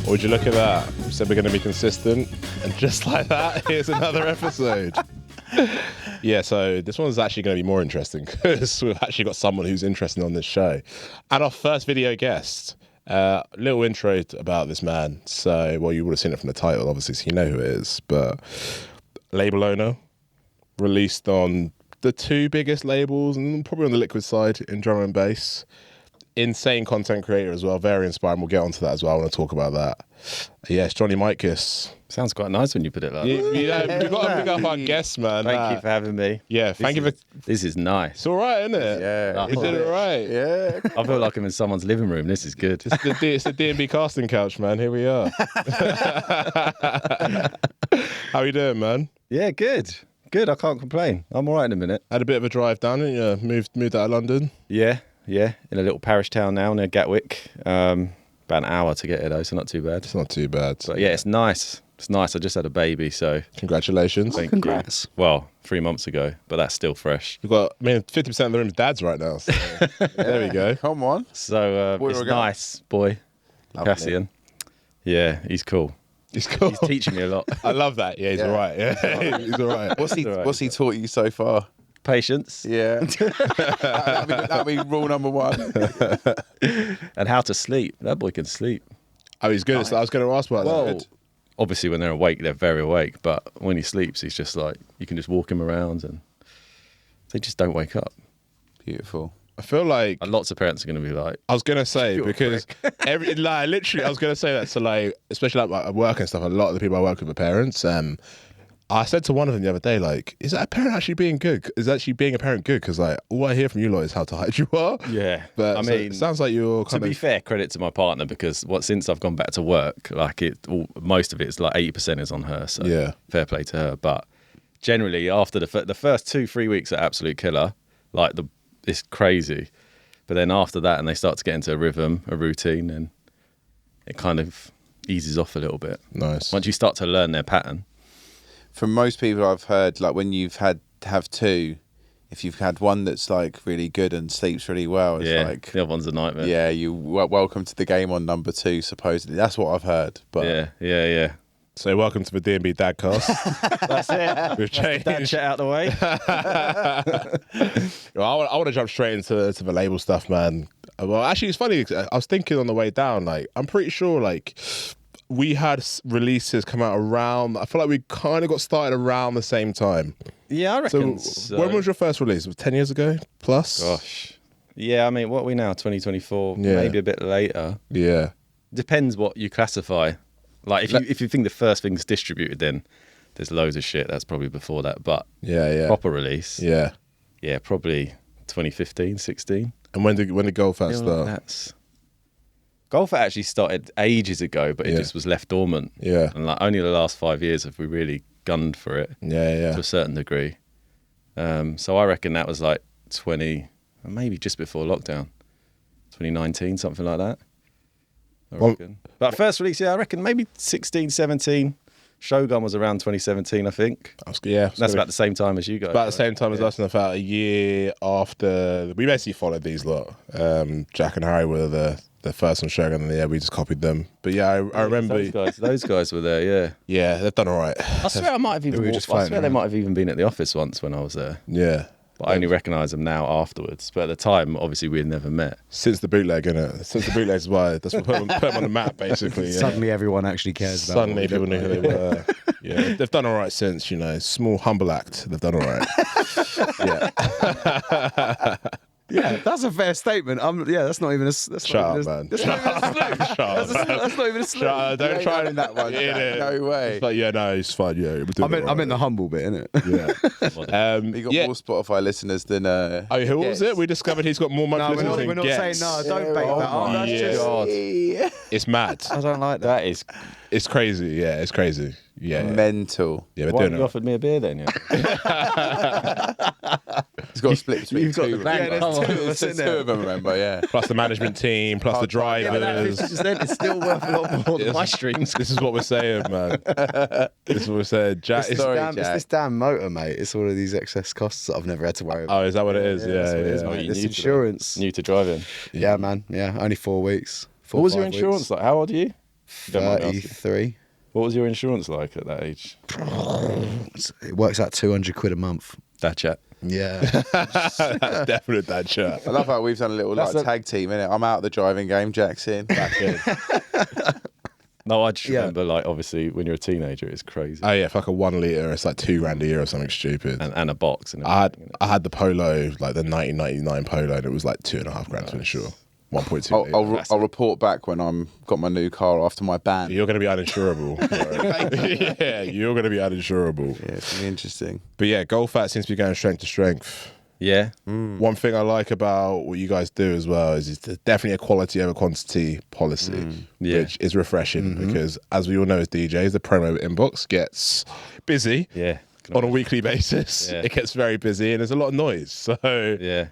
Would you look at that? We said we're going to be consistent, and just like that, here's another episode. Yeah, so this one's actually going to be more interesting because we've actually got someone who's interested on this show. And our first video guest, little intro about this man. So, well, you would have seen it from the title, obviously, so you know who it is. But label owner, released on the two biggest labels, and probably on the Liquid side in drum and bass. Insane content creator as well, very inspiring. We'll get onto that as well. I want to talk about that. Yes, Johnny Mitekiss. Sounds quite nice when you put it like that. Yeah, we've got to pick up our guests, man. Thank you for having me. Yeah, thank you for... This is nice. It's all right, isn't it? Yeah. You did it right. Yeah. I feel like I'm in someone's living room. This is good. It's the D&B casting couch, man. Here we are. How you doing, man? Yeah, good. Good, I can't complain. I'm all right in a minute. Had a bit of a drive down, and you moved out of London. Yeah, in a little parish town now near Gatwick. About an hour to get here though, so not too bad. It's not too bad. But yeah, it's nice. It's nice. I just had a baby, so Congratulations. thank Congrats. you. Well, 3 months ago, but that's still fresh. We've got, 50% of the room's dads right now. So there we go. Come on. So Boy it's or girl? nice, boy. Lovely. Cassian. Yeah, he's cool. He's cool. He's teaching me a lot. I love that. Yeah, he's all right. Yeah, he's all right. What's he taught you so far? Patience Yeah. that'd be rule number one. and how to sleep. That boy can sleep. Oh, he's good. So I was going to ask about Well, that. obviously when they're awake, they're very awake. But when he sleeps, he's just like, you can just walk him around and they just don't wake up. Beautiful. I feel like... And lots of parents are going to be like, I was gonna say because literally I was gonna say that. So like, especially like at work and stuff, a lot of the people I work with are parents. I said to one of them the other day, like, is that a parent actually being good? Is actually being a parent good? Because like, all I hear from you lot is how tired you are. yeah. But I so mean, it sounds like you're to kind be of... fair, credit to my partner because since I've gone back to work, like most of it's like 80% is on her. So Yeah. fair play to her. But generally, after the first 2-3 weeks are absolute killer. Like it's crazy. But then after that, and they start to get into a rhythm, a routine, and it kind of eases off a little bit. Nice. Once you start to learn their pattern. From most people I've heard, like when you've have two, if you've had one that's like really good and sleeps really well, it's Yeah, like, the other one's a nightmare. yeah, you welcome to the game on number two, supposedly. That's what I've heard. But Yeah. So welcome to the D&B Dadcast. That's it. We've changed. That shit out the way. Well, I want to jump straight into the label stuff, man. Well, actually, it's funny. I was thinking on the way down, like, I'm pretty sure, like, we had releases come out around. I feel like we kind of got started around the same time. Yeah, I So, reckon. So, when was your first release? Was it 10 years ago plus? Gosh. Yeah, I mean, what are we now? 2024? Yeah. Maybe a bit later. Yeah. Depends what you classify. Like, if you think the first thing's distributed, then there's loads of shit. That's probably before that. But Yeah. proper release, Yeah. yeah, probably 2015, 16. And when did Gold Fat start? That's Golf actually started ages ago, but it Yeah. just was left dormant. Yeah. And like only the last 5 years have we really gunned for it Yeah. to a certain degree. So I reckon that was like 20, maybe just before lockdown, 2019, something like that. I reckon. But first release, yeah, I reckon maybe 16, 17. Shogun was around 2017, I think. That's about the same time as you guys. About the same time as us, and about a year after. We basically followed these lot. Jack and Harry were the first on Shogun, and yeah, we just copied them. But yeah, I remember. Those guys were there, yeah. Yeah, they've done all right. I swear I might have even. I swear they might have even been at the office once when I was there. Yeah. But I only recognise them now afterwards. But at the time, obviously, we had never met. Since the bootleg, innit? Since the bootleg is why. That's what put them on the map, basically. Yeah. Suddenly everyone actually cares about Suddenly people knew who they were. Yeah, they've done all right since, small, humble act. They've done all right. Yeah. Yeah, that's a fair statement. That's not even a. Shut up, man. That's not even a slew. That's not even a slew. Don't try in that one. No way. It's like, yeah, no, it's fine. Yeah, I'm in the humble bit, innit? Yeah. You got more Spotify listeners than. Oh, who was it? We discovered he's got more monthly listeners than we're not Gets. saying no. Don't bait that up. That's just. God. It's mad. I don't like that. That is. It's crazy. Yeah, it's crazy. Yeah. Mental. Yeah, we're Why doing haven't you it. offered me a beer then? Yeah. It's got to split between You've got two. the bank. Yeah, Come on. there's two of them, remember, yeah. Plus the management team, plus the drivers. It's still worth a lot more than my streams. This is what we're saying, man. This is what we're saying. Jack, It's sorry, It's this damn motor, mate. It's all of these excess costs that I've never had to worry about. oh, is that what it is? Yeah, that's what it is, yeah. mate. you This need to insurance. New to driving. Yeah, man. Yeah, only 4 weeks. What was your 5 weeks. insurance like? How old are you? Don't mind me asking. 33. What was your insurance like at that age? It works out 200 quid a month. That chat. Yeah. That's definite that chat. I love how we've done a little That's tag team, innit? I'm out of the driving game, Jack's in. Back in. No, I just Yeah. remember, like, obviously, when you're a teenager, it's crazy. Oh yeah, for like a 1 litre, it's like £2,000 a year or something stupid. And a box. And I everything, had I had the Polo, like the 1999 Polo, and it was like £2.5 to insure. 1.2 I'll report back when I'm got my new car after my ban. You're going to be uninsurable. Yeah, you're going to be uninsurable. Yeah, it's really interesting. But yeah, goal fat seems to be going strength to strength. Yeah. One thing I like about what you guys do as well is it's definitely a quality over quantity policy, Yeah. which is refreshing because, as we all know as DJs, the promo inbox gets busy Yeah. on a weekly basis. Yeah. It gets very busy and there's a lot of noise. So Yeah.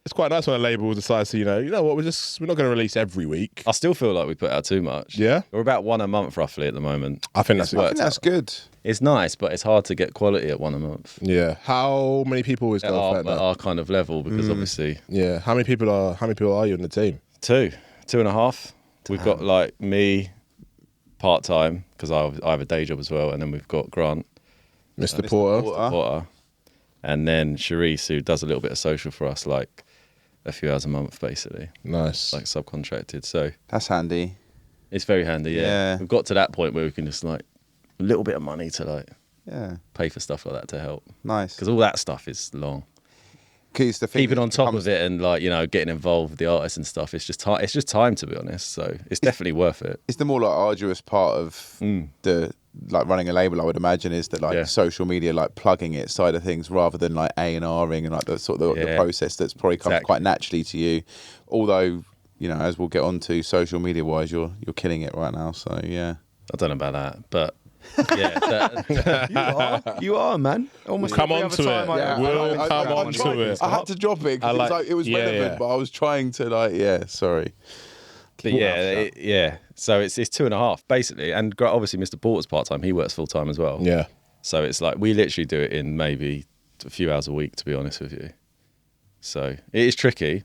it's quite nice when a label decides to, you know what, we're not going to release every week. I still feel like we put out too much. Yeah? We're about one a month roughly at the moment. I think that's I think that's good. It's nice, but it's hard to get quality at one a month. Yeah. How many people is At goal our, fat at now? our kind of level, because obviously Yeah. How many people are you in the team? 2.5. We've got like me part time because I have a day job as well, and then we've got Grant Mr. Porter. Potter, and then Charisse, who does a little bit of social for us, like a few hours a month, basically, Nice. like subcontracted. So That's handy. it's very handy. Yeah. We've got to that point where we can just like a little bit of money to like Yeah, pay for stuff like that to help, nice. because all that stuff is long. Keeps the thing Keeping on top becomes- of it and like getting involved with the artists and stuff. It's just time. It's just time, to be honest. So it's definitely worth it. It's the more like arduous part of the like running a label. I would imagine is that like Yeah. social media, like plugging it side of things, rather than like A&Ring and like the sort of the Yeah. process that's probably comes Exactly. quite naturally to you. Although as we'll get on to social media wise, you're killing it right now. So yeah. I don't know about that, but yeah, You are, man. Almost Come every on other to time it. I- Yeah. We'll I- come I'm on trying- to it. I had to drop it I because like- it was yeah, relevant, yeah. but I was trying to sorry. but yeah. So it's 2.5 basically, and obviously Mr. Porter's part time. He works full time as well. Yeah. So it's like we literally do it in maybe a few hours a week, to be honest with you. So it is tricky.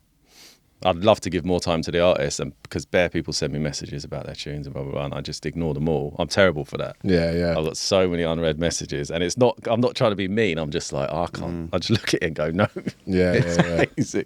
I'd love to give more time to the artists, and because bare people send me messages about their tunes and blah blah blah, and I just ignore them all. I'm terrible for that. Yeah, yeah. I've got so many unread messages, and I'm not trying to be mean. I'm just like, I can't. I just look at it and go, no. Yeah, It's yeah, yeah. crazy.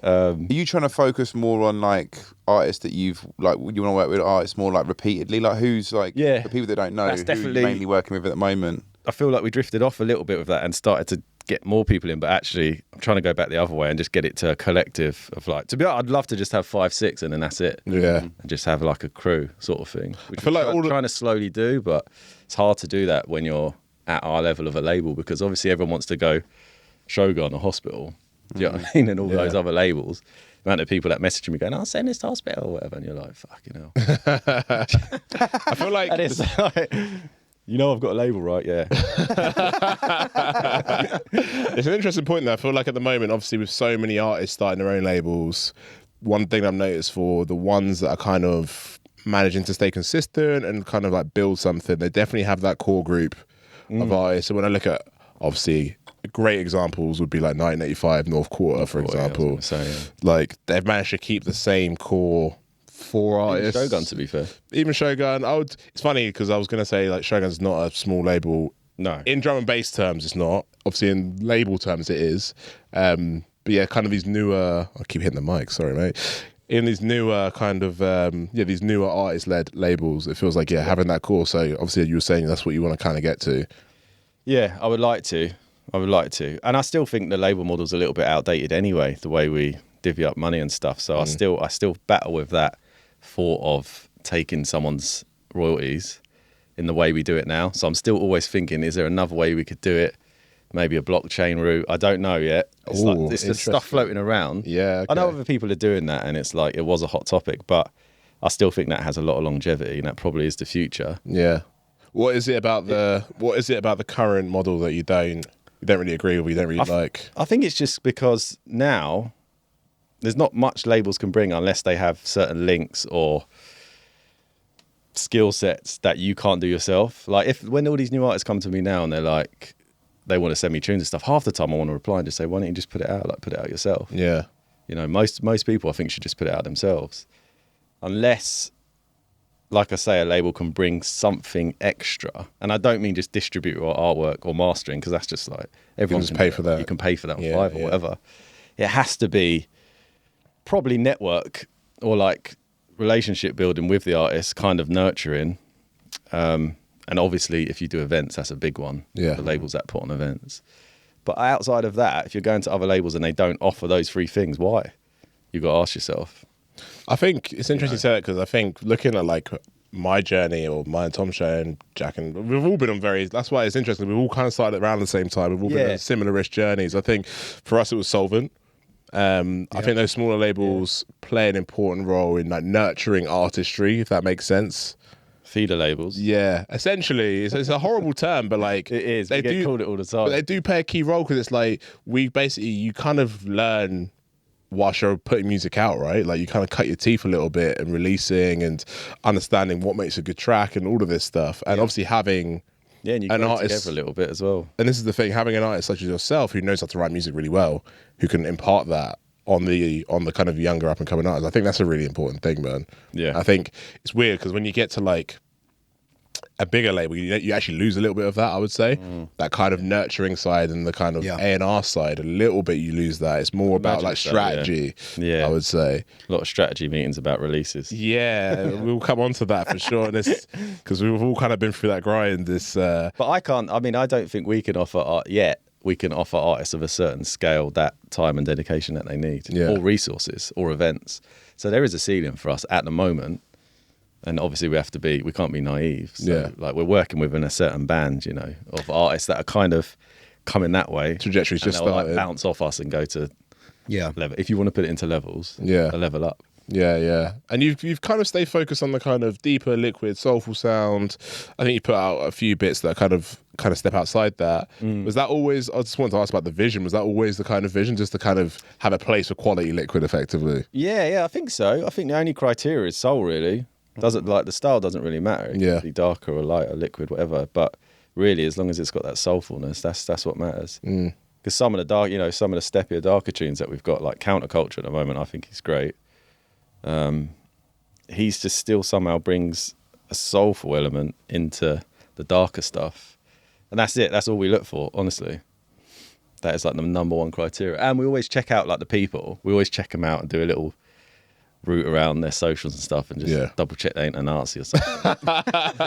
Are you trying to focus more on like artists that you've like you want to work with artists more like repeatedly? Like who's like Yeah. the people that don't know That's who definitely- you're mainly working with at the moment? I feel like we drifted off a little bit with that and started to get more people in, but actually I'm trying to go back the other way and just get it to a collective of like, to be honest, I'd love to just have 5, 6 and then that's it. Yeah. And just have like a crew sort of thing. Which I feel like I'm trying to slowly do, but it's hard to do that when you're at our level of a label, because obviously everyone wants to go Shogun or Hospital. Do you know what I mean? And all those other labels. The amount of people that message me going, I'll send this to Hospital or whatever, and you're like, fucking hell. I feel like And it's like, I've got a label, right? Yeah. it's an interesting point there. I feel like at the moment, obviously with so many artists starting their own labels, one thing I've noticed for the ones that are kind of managing to stay consistent and kind of like build something, they definitely have that core group of artists. So when I look at, obviously, great examples would be like 1985 North Quarter, for example. Like they've managed to keep the same core 4 artists. Shogun, to be fair. Even Shogun, it's funny because I was going to say like Shogun's not a small label. No. In drum and bass terms, it's not. Obviously, in label terms, it is. But yeah, kind of these newer. I keep hitting the mic. Sorry, mate. In these newer kind of these newer artist-led labels, it feels like having that core. So obviously, you were saying that's what you want to kind of get to. Yeah, I would like to. And I still think the label model's a little bit outdated anyway, the way we divvy up money and stuff. So I still battle with that thought of taking someone's royalties in the way we do it now. So I'm still always thinking, is there another way we could do it? Maybe a blockchain route. I don't know yet. It's the stuff floating around. Yeah, I know okay. other people are doing that, and it's like it was a hot topic, but I still think that has a lot of longevity, and that probably is the future. Yeah. What is it about the current model that you don't really agree with? You don't really like? I think it's just because now there's not much labels can bring unless they have certain links or skill sets that you can't do yourself. Like when all these new artists come to me now and they're like, they want to send me tunes and stuff, half the time I want to reply and just say, why don't you just put it out? Like put it out yourself. Yeah. Most people I think should just put it out themselves. Unless like I say, a label can bring something extra, and I don't mean just distribute or artwork or mastering, because that's just like everyone just can pay do for that. You can pay for that on Yeah, Fiverr or whatever. It has to be probably network or like relationship building with the artist, kind of nurturing. And obviously, if you do events, that's a big one. Yeah. The labels that put on events. But outside of that, if you're going to other labels and they don't offer those three things, why? You've got to ask yourself. I think it's interesting you say that, because I think looking at like my journey or my and Tom's show and Jack, and we've all been on that's why it's interesting. We've all kind of started around the same time. We've all been on similar-ish journeys. I think for us it was Solvent. I think those smaller labels play an important role in like nurturing artistry, if that makes sense. Feeder labels. Yeah, essentially, it's a horrible term, but like It is. They get called it all the time. But they do play a key role, because it's like you kind of learn whilst you're putting music out, right? Like you kind of cut your teeth a little bit and releasing and understanding what makes a good track and all of this stuff, and obviously having and you an grow artist together a little bit as well. And this is the thing, having an artist such as yourself who knows how to write music really well, who can impart that on the kind of younger up and coming artists. I think that's a really important thing, man. Yeah. I think it's weird because when you get to like a bigger label, you actually lose a little bit of that, I would say. That kind of nurturing side and the kind of A&R side, a little bit you lose that. It's more about like strategy, I would say. A lot of strategy meetings about releases. Yeah, we'll come on to that for sure. Because we've all kind of been through that grind. But I don't think we can offer art yet. We can offer artists of a certain scale that time and dedication that they need, or resources, or events. So there is a ceiling for us at the moment. And obviously we can't be naive. So like we're working within a certain band, of artists that are kind of coming that way. Trajectory's just started. Like bounce off us and go to level. If you want to put it into levels, a level up. Yeah. And you've kind of stayed focused on the kind of deeper, liquid, soulful sound. I think you put out a few bits that kind of step outside that. Was that always, I just wanted to ask about the vision, was that always the kind of vision, just to kind of have a place for quality liquid effectively? Yeah, I think so. I think the only criteria is soul, really. Doesn't like the style doesn't really matter. It can be darker or lighter, liquid, whatever. But really, as long as it's got that soulfulness, that's what matters. Because some of the dark, some of the steppier, darker tunes that we've got, like Counterculture at the moment, I think he's great. He's just still somehow brings a soulful element into the darker stuff, and that's it. That's all we look for, honestly. That is like the number one criteria. And we always check out like the people. We always check them out and do a little route around their socials and stuff and just double check they ain't a Nazi or something.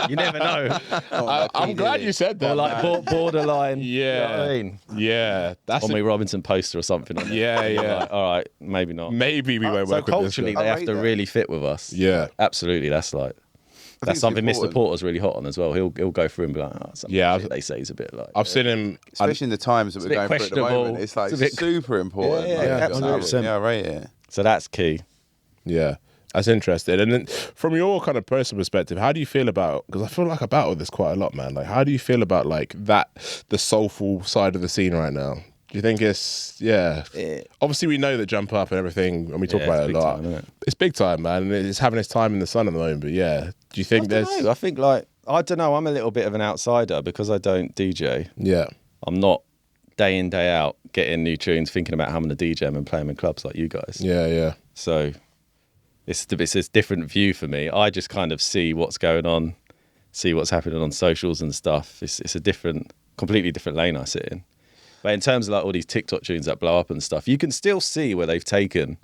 You never know. I'm glad you said that. Or like borderline. Yeah. You know what I mean? Yeah. That's Tommy Robinson poster or something. Yeah. Like, all right, maybe not. Maybe we won't So work with this culturally, guy. they have to really fit with us. Yeah. Absolutely. That's something Mr. Porter's really hot on as well. He'll go through and be like, they say he's a bit like. I've seen him, especially in the times that we're going through at the moment. It's like super important. Yeah, 100%. Yeah, right. Yeah. So that's key. Yeah, that's interesting. And then from your kind of personal perspective, how do you feel about, because I feel like I battle this quite a lot, man. Like, how do you feel about like the soulful side of the scene right now? Do you think it's, obviously we know that Jump Up and everything, and we talk about it a lot. It's big time, man. And it's having its time in the sun at the moment, but do you think I think like, I don't know, I'm a little bit of an outsider because I don't DJ. Yeah. I'm not day in, day out getting new tunes, thinking about how I'm going to DJ them and play them in clubs like you guys. Yeah. So it's a different view for me. I just kind of see what's going on, see what's happening on socials and stuff. It's a completely different lane I sit in. But in terms of like all these TikTok tunes that blow up and stuff, you can still see where they've taken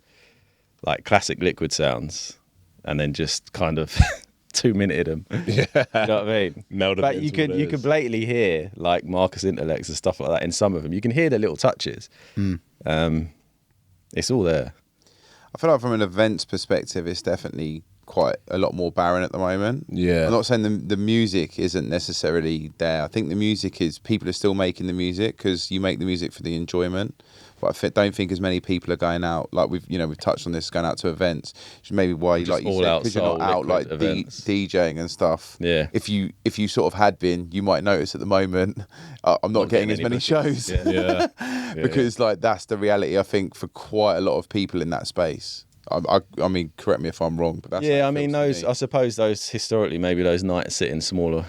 like classic liquid sounds and then just kind of 2-minuted them. Yeah. You know what I mean? But you can blatantly hear like Marcus Intellects and stuff like that in some of them. You can hear the little touches. It's all there. I feel like from an events perspective, it's definitely quite a lot more barren at the moment. Yeah. I'm not saying the music isn't necessarily there. I think the music is, people are still making the music because you make the music for the enjoyment. But I don't think as many people are going out, like we've touched on this, going out to events, which is maybe why, like you said, because you're not out like DJing and stuff. Yeah. If you sort of had been, you might notice at the moment, I'm not getting as many shows. Yeah. Because like that's the reality, I think, for quite a lot of people in that space. I mean, correct me if I'm wrong, but that's I mean, those, I suppose those historically, maybe those nights sit in smaller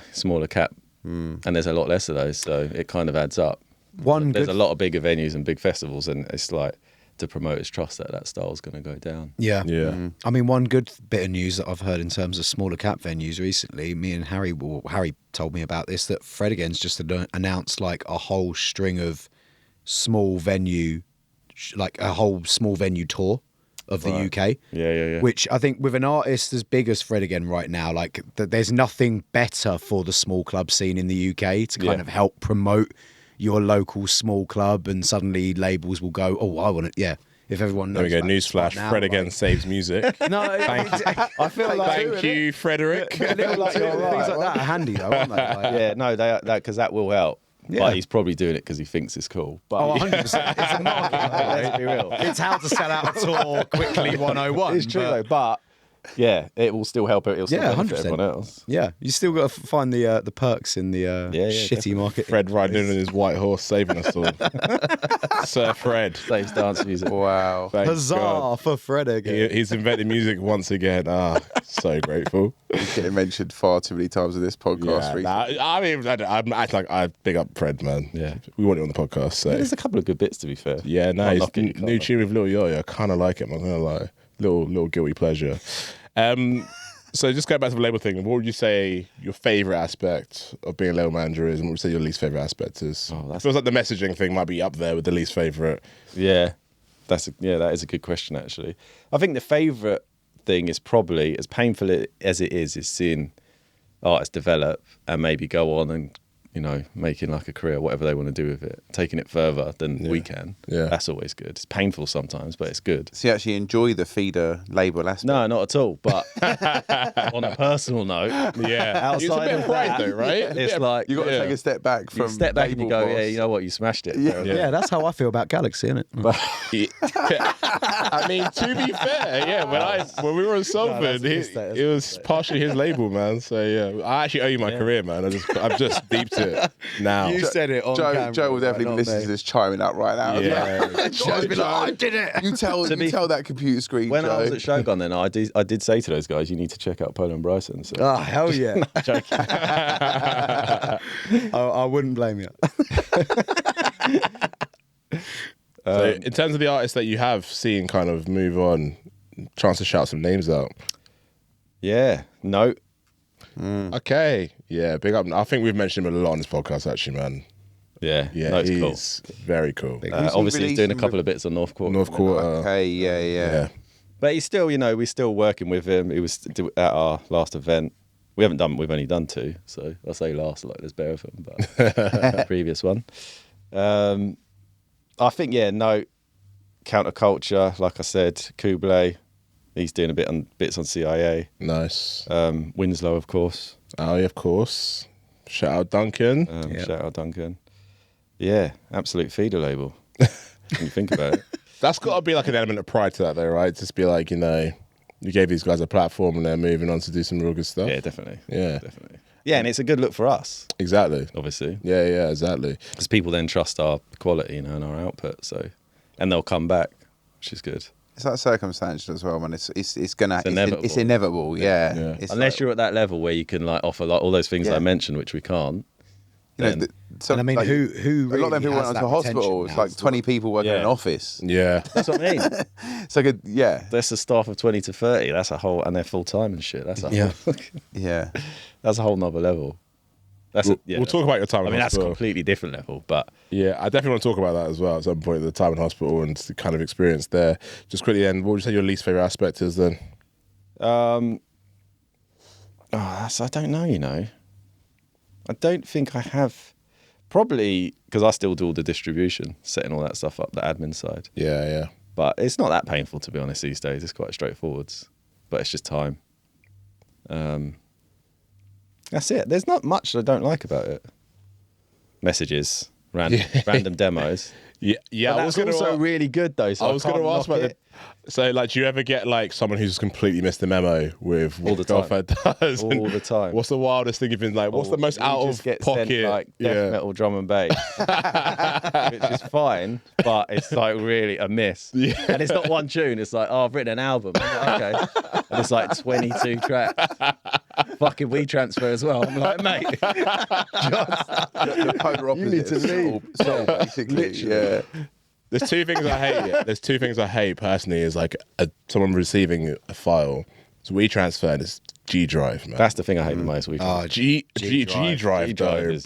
cap, and there's a lot less of those, so it kind of adds up. There's a lot of bigger venues and big festivals, and it's like to promoters trust that style's going to go down. Yeah. Yeah. I mean, one good bit of news that I've heard in terms of smaller cap venues recently, me and Harry told me about this, that Fred Again's just announced like a whole string of small venue, like a whole small venue tour of the UK. Yeah. Which I think with an artist as big as Fred Again right now, like there's nothing better for the small club scene in the UK to kind of help promote your local small club, and suddenly labels will go, oh, I want it. Yeah. If everyone knows. There we go. about this Newsflash. now, Fred like- Again saves music. No, I feel like Thank you, Frederick. little like, things like that are handy though, aren't they? Like, Yeah, no, because that will help. Yeah. But he's probably doing it because he thinks it's cool. But Oh, 100%. It's a marketing let's be real. It's how to sell out a tour quickly 101. It's true though, but yeah, it will still help. It'll still Yeah, benefit 100%. everyone else. Yeah, you still got to find the perks in the shitty definitely. market. Fred riding in on his white horse, saving us all. Sir Fred. Saves dance music. Wow. Thank Huzzah God. for Fred again. He's invented music once again. So grateful. He's getting mentioned far too many times in this podcast recently. I mean, I'm acting like I big up Fred, man. Yeah. We want you on the podcast. So There's a couple of good bits to be fair. yeah, Can't nice. knock it, you can't New knock tune with Lil Yo-Yo. I kind of like it. I'm not gonna lie. Little guilty pleasure. So just going back to the label thing, what would you say your favourite aspect of being a label manager is, and what would you say your least favourite aspect is? Oh, It feels like the messaging thing might be up there with the least favourite. Yeah, that is a good question actually. I think the favourite thing is probably, as painful as it is seeing artists develop and maybe go on and, you know, making like a career, whatever they want to do with it, taking it further than we can. Yeah. That's always good. It's painful sometimes, but it's good. So you actually enjoy the feeder label aspect? No, not at all. But on a personal note, Yeah. It's a outside bit of of pride that, though, right? it's like You got to take a step back you from step back and you label go, boss. yeah, you know what, you smashed it. Yeah, that's how I feel about Galaxy, isn't it? I mean, to be fair, yeah, when we were in Salford, it was partially his label, man. So yeah, I actually owe you my career, man. I've just deeped it now. You said it on Joe, camera. Joe will definitely not listen me. to this chiming up right now. Yeah. Joe's been like, I did it. You tell that computer screen, When Joe. I was at Shogun, then I did say to those guys, you need to check out Pola and Bryson. So. Oh, hell yeah. Joking. I wouldn't blame you. So in terms of the artists that you have seen kind of move on, chance to shout some names out. Yeah, no. Okay, yeah, big up. I think we've mentioned him a lot on this podcast, actually, man. Yeah, Yeah, no, it's cool. he's very cool. Who's he Obviously, he's doing a releasing couple of bits on North Quarter. North Quarter. Okay, yeah. Yeah. But he's still, you know, we're still working with him. He was at our last event. We've only done 2. So I'll say last, like there's better of them, but the previous one. I think, no, Counterculture, like I said, Kublai, he's doing bits on CIA. Nice. Winslow, of course. Oh, yeah, of course. Shout out Duncan. Shout out Duncan. Yeah, absolute feeder label. When you think about it. That's got to be like an element of pride to that, though, right? Just be like, you know, you gave these guys a platform and they're moving on to do some real good stuff. Yeah, definitely. Yeah. Definitely. Yeah, and it's a good look for us, Exactly. obviously. Yeah, exactly. Because people then trust our quality, you know, and our output. So, and they'll come back, which is good. It's like circumstantial as well, man. It's inevitable. It's inevitable, yeah. Yeah. It's Unless like, you're at that level where you can like offer like all those things Yeah. I mentioned, which we can't. you know, then- some, And I mean, like, who a lot of them really people went has onto that hospital. potential It's now? like 20 people working in an Yeah. office. Yeah. That's what I mean. It's like That's a staff of 20 to 30. That's a whole, and they're full time and shit. That's a Yeah. whole, yeah. that's a whole nother level. That's We'll talk about your time I in mean, that's a hospital. completely different level, but Yeah, I definitely want to talk about that as well at some point, the time in hospital and the kind of experience there. Just quickly then, what would you say your least favourite aspect is then? I don't know, you know. I don't think I have. Probably because I still do all the distribution, setting all that stuff up, the admin side. Yeah. But it's not that painful, to be honest, these days. It's quite straightforward. But it's just time. That's it. There's not much that I don't like about it. Messages, random demos. Yeah. But I was that's going also to really good, though. So I was going to ask about it. So, like, do you ever get like someone who's completely missed the memo with what All the the girlfriend does? All And the time. What's the wildest thing you've been like? What's the most We out just of get pocket? sent, like death metal drum and bass, which is fine, but it's like really a miss. Yeah. And it's not one tune. It's like, oh, I've written an album. I'm like, okay, and it's like 22 tracks. Fucking WeTransfer as well. I'm like, mate, The polar opposite. need to of soul, basically. Literally. Yeah. There's two things I hate. There's two things I hate personally is like someone receiving a file. So WeTransfer is G Drive, man. That's the thing I hate the most. G Drive,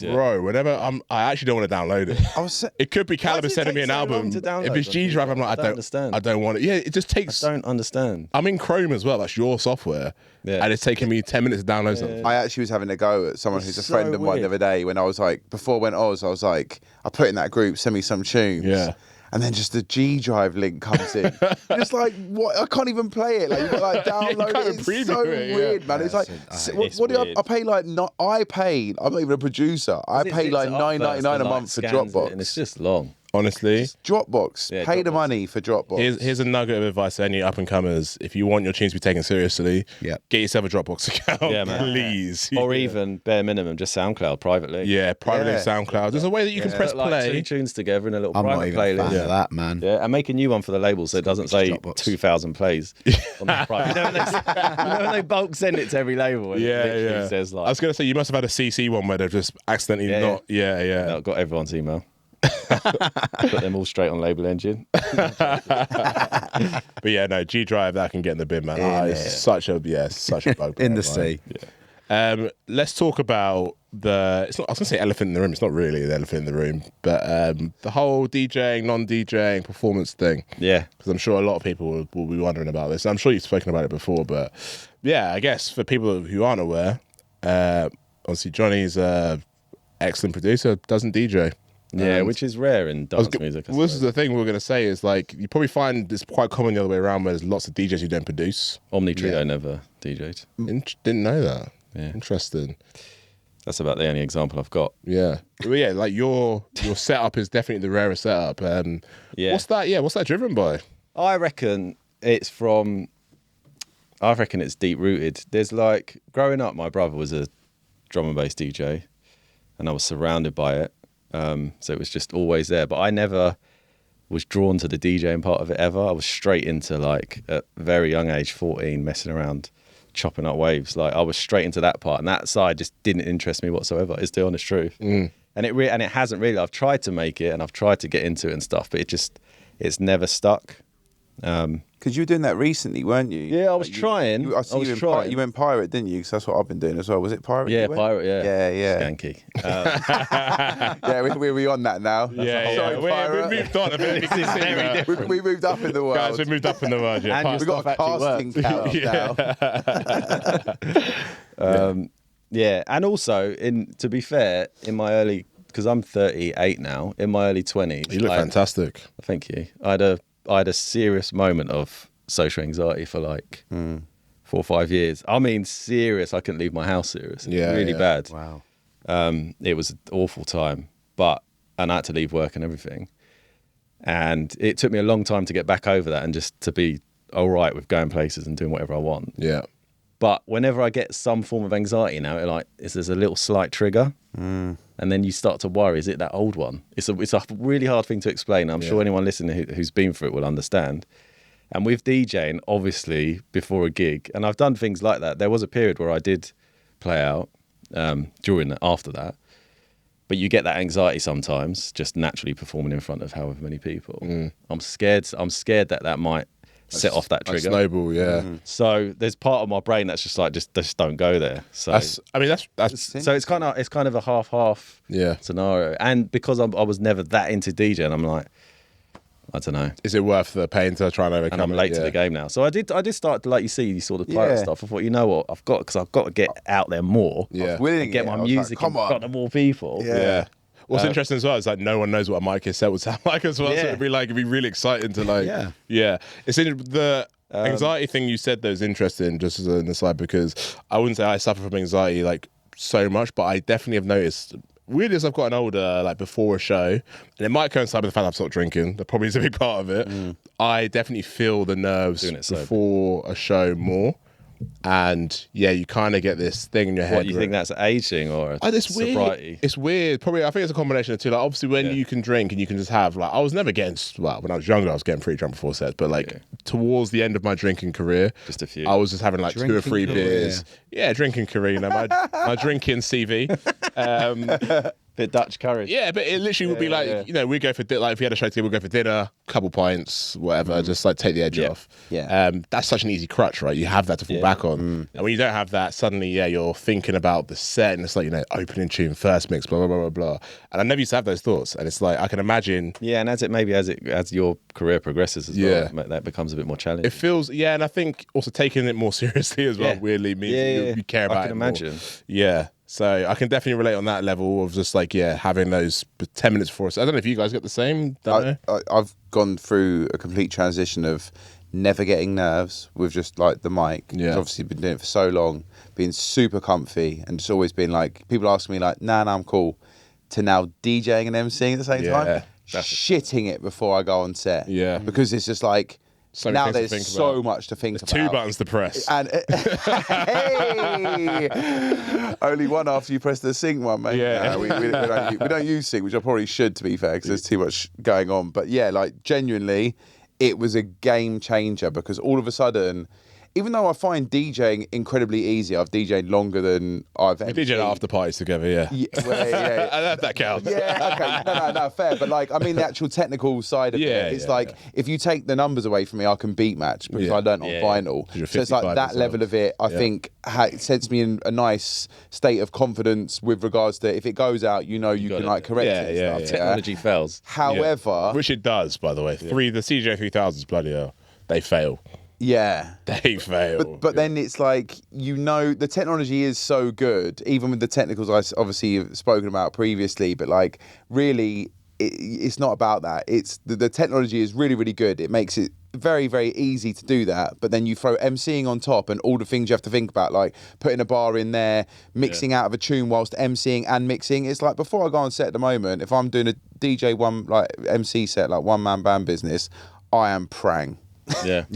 bro. Whenever I actually don't want to download it. It could be Caliber sending me an album. If it's G Drive, I'm like, I don't understand. I don't want it. Yeah, it just takes. I don't understand. I'm in Chrome as well. That's your software, and it's taking me 10 minutes to download something. I actually was having a go at someone who's a friend of mine the other day when I was like, before I went Oz, I was like, I put in that group, send me some tunes. Yeah. And then just the G Drive link comes in. Just like, what? I can't even play it. Like, you've got like download it. It's so weird, man. It's like, what do I pay like, I'm not even a producer. I pay like $9.99 a month for Dropbox. And it's just long. Honestly, Dropbox. Pay the money for Dropbox. Here's a nugget of advice to any up and comers. If you want your tunes to be taken seriously, get yourself a Dropbox account, please. Or even bare minimum, just SoundCloud privately. Yeah, privately SoundCloud. There's a way that you can press like play. 2 tunes together in a little I'm private not even playlist. a fan of that, man. Yeah, and make a new one for the label so it doesn't say Dropbox. 2,000 plays on the private. You know when they bulk send it to every label? And it literally says like. I was gonna say you must have had a CC one where they've just accidentally not. Yeah. I've got everyone's email. Put them all straight on Label Engine. But yeah, no, G Drive that can get in the bin, man. It's such a bug. In the sea. Yeah. Let's talk about I was gonna say elephant in the room. It's not really the elephant in the room, but the whole DJing, non-DJing performance thing. Yeah, because I'm sure a lot of people will be wondering about this. I'm sure you've spoken about it before, but yeah, I guess for people who aren't aware, obviously Johnny's an excellent producer, doesn't DJ. Yeah, which is rare in dance music. Well, this is the thing we're going to say is like you probably find it's quite common the other way around where there's lots of DJs who don't produce. Omni Trio never DJ'd. Didn't know that. Yeah, interesting. That's about the only example I've got. Yeah, well, yeah, like your setup is definitely the rarest setup. Yeah, what's that? Yeah, what's that driven by? I reckon it's deep rooted. There's like growing up, my brother was a drum and bass DJ, and I was surrounded by it. So it was just always there, but I never was drawn to the DJing part of it ever. I was straight into like at a very young age, 14, messing around, chopping up waves. Like I was straight into that part, and that side just didn't interest me whatsoever. It's the honest truth. And it hasn't really. I've tried to make it, and I've tried to get into it and stuff, but it's never stuck. Because you were doing that recently, weren't you? Yeah, I was trying. I see you went pirate, didn't you? Because that's what I've been doing as well. Was it pirate? Yeah, pirate. Yeah. Skanky. Yeah, we're on that now. Yeah. We moved on a bit. This is very different. We moved up in the world. Guys, we moved up in the world. Yeah. And we've got a casting couch now. Yeah, and also, to be fair, in my early, because I'm 38 now, in my early 20s. You look fantastic. Thank you. I had a serious moment of social anxiety for like 4 or 5 years. I mean, serious. I couldn't leave my house serious. Really bad. Wow. It was an awful time, and I had to leave work and everything. And it took me a long time to get back over that and just to be all right with going places and doing whatever I want. Yeah. But whenever I get some form of anxiety now, there's a little slight trigger. And then you start to worry, is it that old one? It's a really hard thing to explain. I'm sure anyone listening who's been through it will understand. And with DJing, obviously, before a gig, and I've done things like that. There was a period where I did play out after that. But you get that anxiety sometimes, just naturally performing in front of however many people. I'm scared that might set off that trigger. Snowball, yeah. So there's part of my brain that's just like, just don't go there. So that's so it's kind of a half scenario. And because I was never that into DJing, I'm like, I don't know. Is it worth the pain to try and overcome? And I'm late to the game now. So I did start to, like you see, you saw the pirate stuff. I thought, you know what, I've got to get out there more. Yeah. And get my music in front of more people. Yeah. What's interesting as well is like no one knows what a Mitekiss set would sound like as well. So it'd be really exciting to like. Yeah. It's in the anxiety thing you said though is interesting, just as an aside, because I wouldn't say I suffer from anxiety like so much, but I definitely have noticed. Weirdly, as I've gotten older, like before a show, and it might coincide with the fact I've stopped drinking. That probably is a big part of it. I definitely feel the nerves before a show more. And yeah, you kind of get this thing in your head. What, you think that's aging or sobriety? It's weird. Probably, I think it's a combination of two. Like, obviously, when you can drink and you can just have, like, I was never getting, when I was younger, I was getting 3 drunk before sets. But like towards the end of my drinking career, just a few. I was just having like drinking 2 or 3 beers. Yeah, drinking career. You know, my drinking CV. Bit Dutch courage. Yeah, but it literally would be like, you know, we go for like if we had a show together, we'd go for dinner, couple pints, whatever, just like take the edge off. Yeah. That's such an easy crutch, right? You have that to fall back on. And when you don't have that, suddenly, you're thinking about the set and it's like, you know, opening tune, first mix, blah, blah, blah, blah, blah. And I never used to have those thoughts. And it's like, I can imagine. Yeah, and as your career progresses as well, that becomes a bit more challenging. It feels, and I think also taking it more seriously as well, weirdly means you care about it. I can imagine. More. Yeah. So I can definitely relate on that level of just like, having those 10 minutes before us. I don't know if you guys get the same. I've gone through a complete transition of never getting nerves with just like the mic. Yeah. I've obviously been doing it for so long, being super comfy and just always been like, people ask me like, nah, I'm cool, to now DJing and MCing at the same time. Shitting it before I go on set. Yeah. Because it's just like, So now there's so much to think about. 2 buttons to press. And hey, only one after you press the sync one, mate. Yeah. No, we don't use sync, which I probably should, to be fair, because there's too much going on. But yeah, like genuinely, it was a game changer because all of a sudden, even though I find DJing incredibly easy, I've DJed longer than I've ever. We DJed after parties together, yeah. That counts. Yeah, okay. No, fair. But like, I mean, the actual technical side of it. It's like, if you take the numbers away from me, I can beat match because I learned on vinyl. So it's like that level of it, I think, sets me in a nice state of confidence with regards to if it goes out, you know, you can like correct it and stuff. Technology fails. However. Which it does, by the way. The CJ 3000s, bloody hell. They fail. Yeah. They fail. But then it's like, you know, the technology is so good, even with the technicals I obviously have spoken about previously, but like really it's not about that. It's the technology is really, really good. It makes it very, very easy to do that. But then you throw MCing on top and all the things you have to think about, like putting a bar in there, mixing out of a tune whilst MCing and mixing. It's like before I go on set at the moment, if I'm doing a DJ MC set, like one man band business, I am prang. But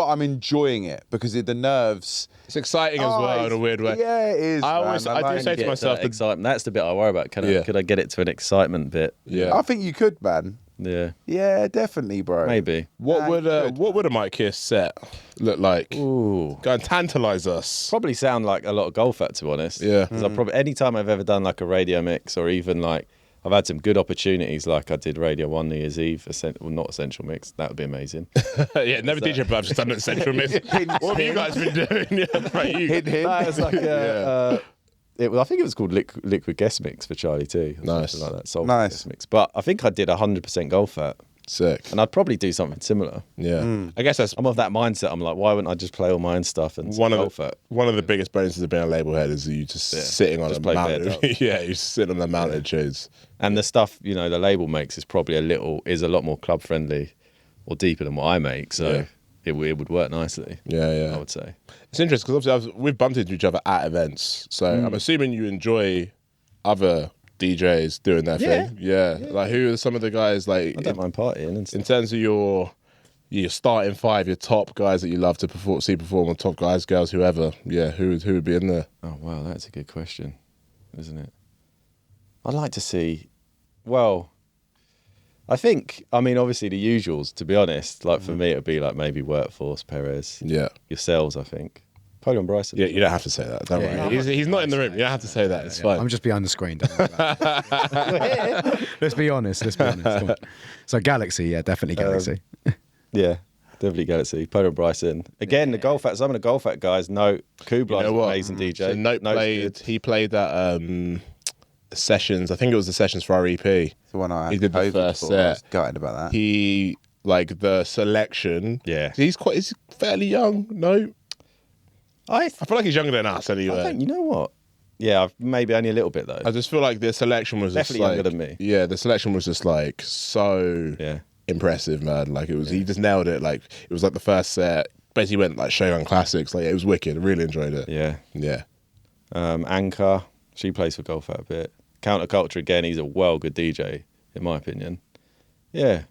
I'm enjoying it because the nerves. It's exciting as well in a weird way. Yeah, it is. I do say to myself, excitement. That's the bit I worry about. Could I get it to an excitement bit? Yeah, I think you could, man. Yeah, definitely, bro. Maybe. What would a Mitekiss set look like? Ooh, go and tantalise us. Probably sound like a lot of golf at, to be honest. Yeah, because I probably anytime I've ever done like a radio mix or even like. I've had some good opportunities, like I did Radio 1 New Year's Eve, not Essential Mix. That would be amazing. Never DJ, but I've just done an Essential Mix. What have you guys been doing? It's like I think it was called Liquid Guest Mix for Charlie T. Nice. Something like that. Soul Guest Mix. But I think I did 100% golf at. Sick. And I'd probably do something similar. Yeah. I guess I'm of that mindset. I'm like, why wouldn't I just play all my own stuff and one of the biggest bonuses of being a label head is you just sitting on a mountain. You sit on the mountain tunes. And the stuff, you know, the label makes is probably a lot more club friendly or deeper than what I make. So it would work nicely. Yeah. I would say. It's interesting because obviously we've bumped into each other at events. So I'm assuming you enjoy other DJs doing their thing. Yeah. Like who are some of the guys like I don't mind partying and stuff. In terms of your starting 5, your top guys that you love to perform, or top guys, girls, whoever. Yeah, who would be in there? Oh wow, that's a good question, isn't it? I'd like to see. Well, I mean, obviously the usuals. To be honest, like for me, it'd be like maybe Workforce, Perez. Yeah, yourselves. I think. Polo and Bryson. Yeah, you don't have to say that. Don't worry. He's not in the room. You don't have to say that. It's fine. I'm just behind the screen. Don't worry about it. Let's be honest. Come on. So Galaxy, definitely Galaxy. Yeah. Definitely Galaxy. Polo and Bryson. Again, the Golf Act, some of the Golf Act guys, Note, Kublai's an amazing DJ. So Note played that sessions. I think it was the sessions for our EP. The one he did the first set. I was gutted about that. He the selection. Yeah. He's fairly young. No. I feel like he's younger than us anyway. You know what? Yeah, maybe only a little bit though. I just feel like the selection was definitely just younger than me. Yeah, the selection was just like so impressive, man. Like it was, he just nailed it. Like it was like the first set. Basically went like Shogun Classics. Like it was wicked. I really enjoyed it. Yeah. Anchor, she plays for Golf Out a bit. Counterculture again. He's a good DJ in my opinion. Yeah.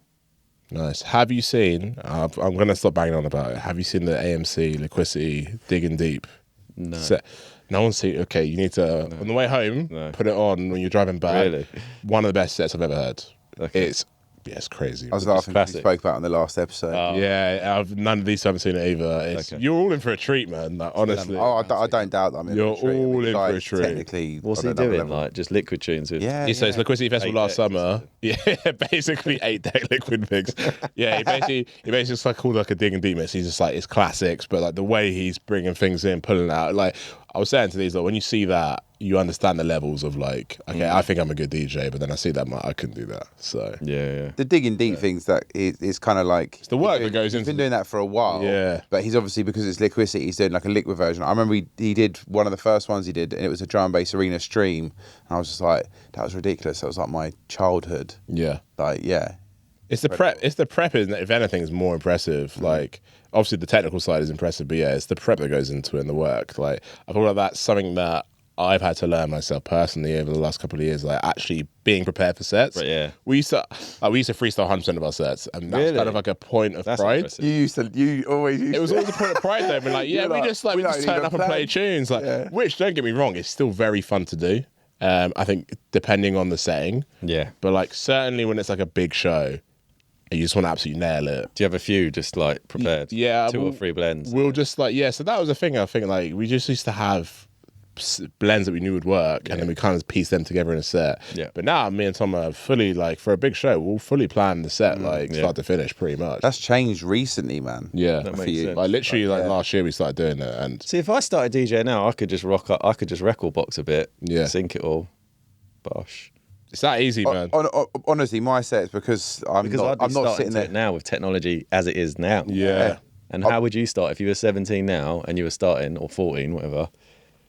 Nice. Have you seen, I'm going to stop banging on about it. Have you seen the AMC Liquidity Digging Deep? No. Set? No one's seen it. Okay, you need to, on the way home, put it on when you're driving back. Really? One of the best sets I've ever heard. Okay. It's Yeah, it's crazy. I was laughing because we classic. spoke about it on the last episode. Yeah, none of these haven't seen it either. You're all in for a treat, man. Like, honestly. I don't doubt that I'm in You're for a treat. all in for a it's treat. Technically, What's on he another doing? level. Like just liquid tunes with. Yeah, So it's Liquidity Festival 8 last decks, summer. Yeah, basically 8-deck liquid mix. Yeah, he basically just like called like a dig and deep mix. He's just like it's classics, but like the way he's bringing things in, pulling out. Like I was saying to these, like when you see that, you understand the levels of like, okay, I think I'm a good DJ, but then I see that I couldn't do that. So Yeah. The digging deep things that is kind of like it's the work that goes he's into. been doing that for a while. Yeah. But he's obviously, because it's Liquidity, he's doing like a liquid version. I remember he did one of the first ones he did, and it was a drum and bass arena stream, and I was just like, that was ridiculous. That was like my childhood. Yeah. Like, yeah. It's the prep. It's the prep, isn't it? If anything, is more impressive. Like, obviously, the technical side is impressive, but yeah, it's the prep that goes into it and the work. Like, I feel like that's something that I've had to learn myself personally over the last couple of years. Like, actually being prepared for sets. Right, yeah. We used to freestyle 100% of our sets, and that's Really? kind of like a point of That's pride. impressive. You always used It was to. always a point of pride though. But like, yeah, You're we like, just we don't turn even up and play plan. tunes. Like, Yeah. which don't get me wrong, it's still very fun to do. I think depending on the setting. Yeah. But like, certainly when it's like a big show, and you just want to absolutely nail it. Do you have a few just like prepared? Yeah, 2 or 3 blends. We'll just like, yeah. So that was the thing. I think like we just used to have blends that we knew would work, and then we kind of piece them together in a set. Yeah. But now me and Tom are fully like, for a big show, we'll fully plan the set like start to finish pretty much. That's changed recently, man. Yeah. That For makes you. sense. Like literally like last year we started doing it, and See, if I started DJ now, I could just rock up. I could just record box a bit. Yeah. Sync it all. Bosh. it's that easy, man. Honestly, my sets, because I'm Because not I'd be sitting starting there it now with technology as it is now. Yeah. And how would you start if you were 17 now and you were starting, or 14, whatever?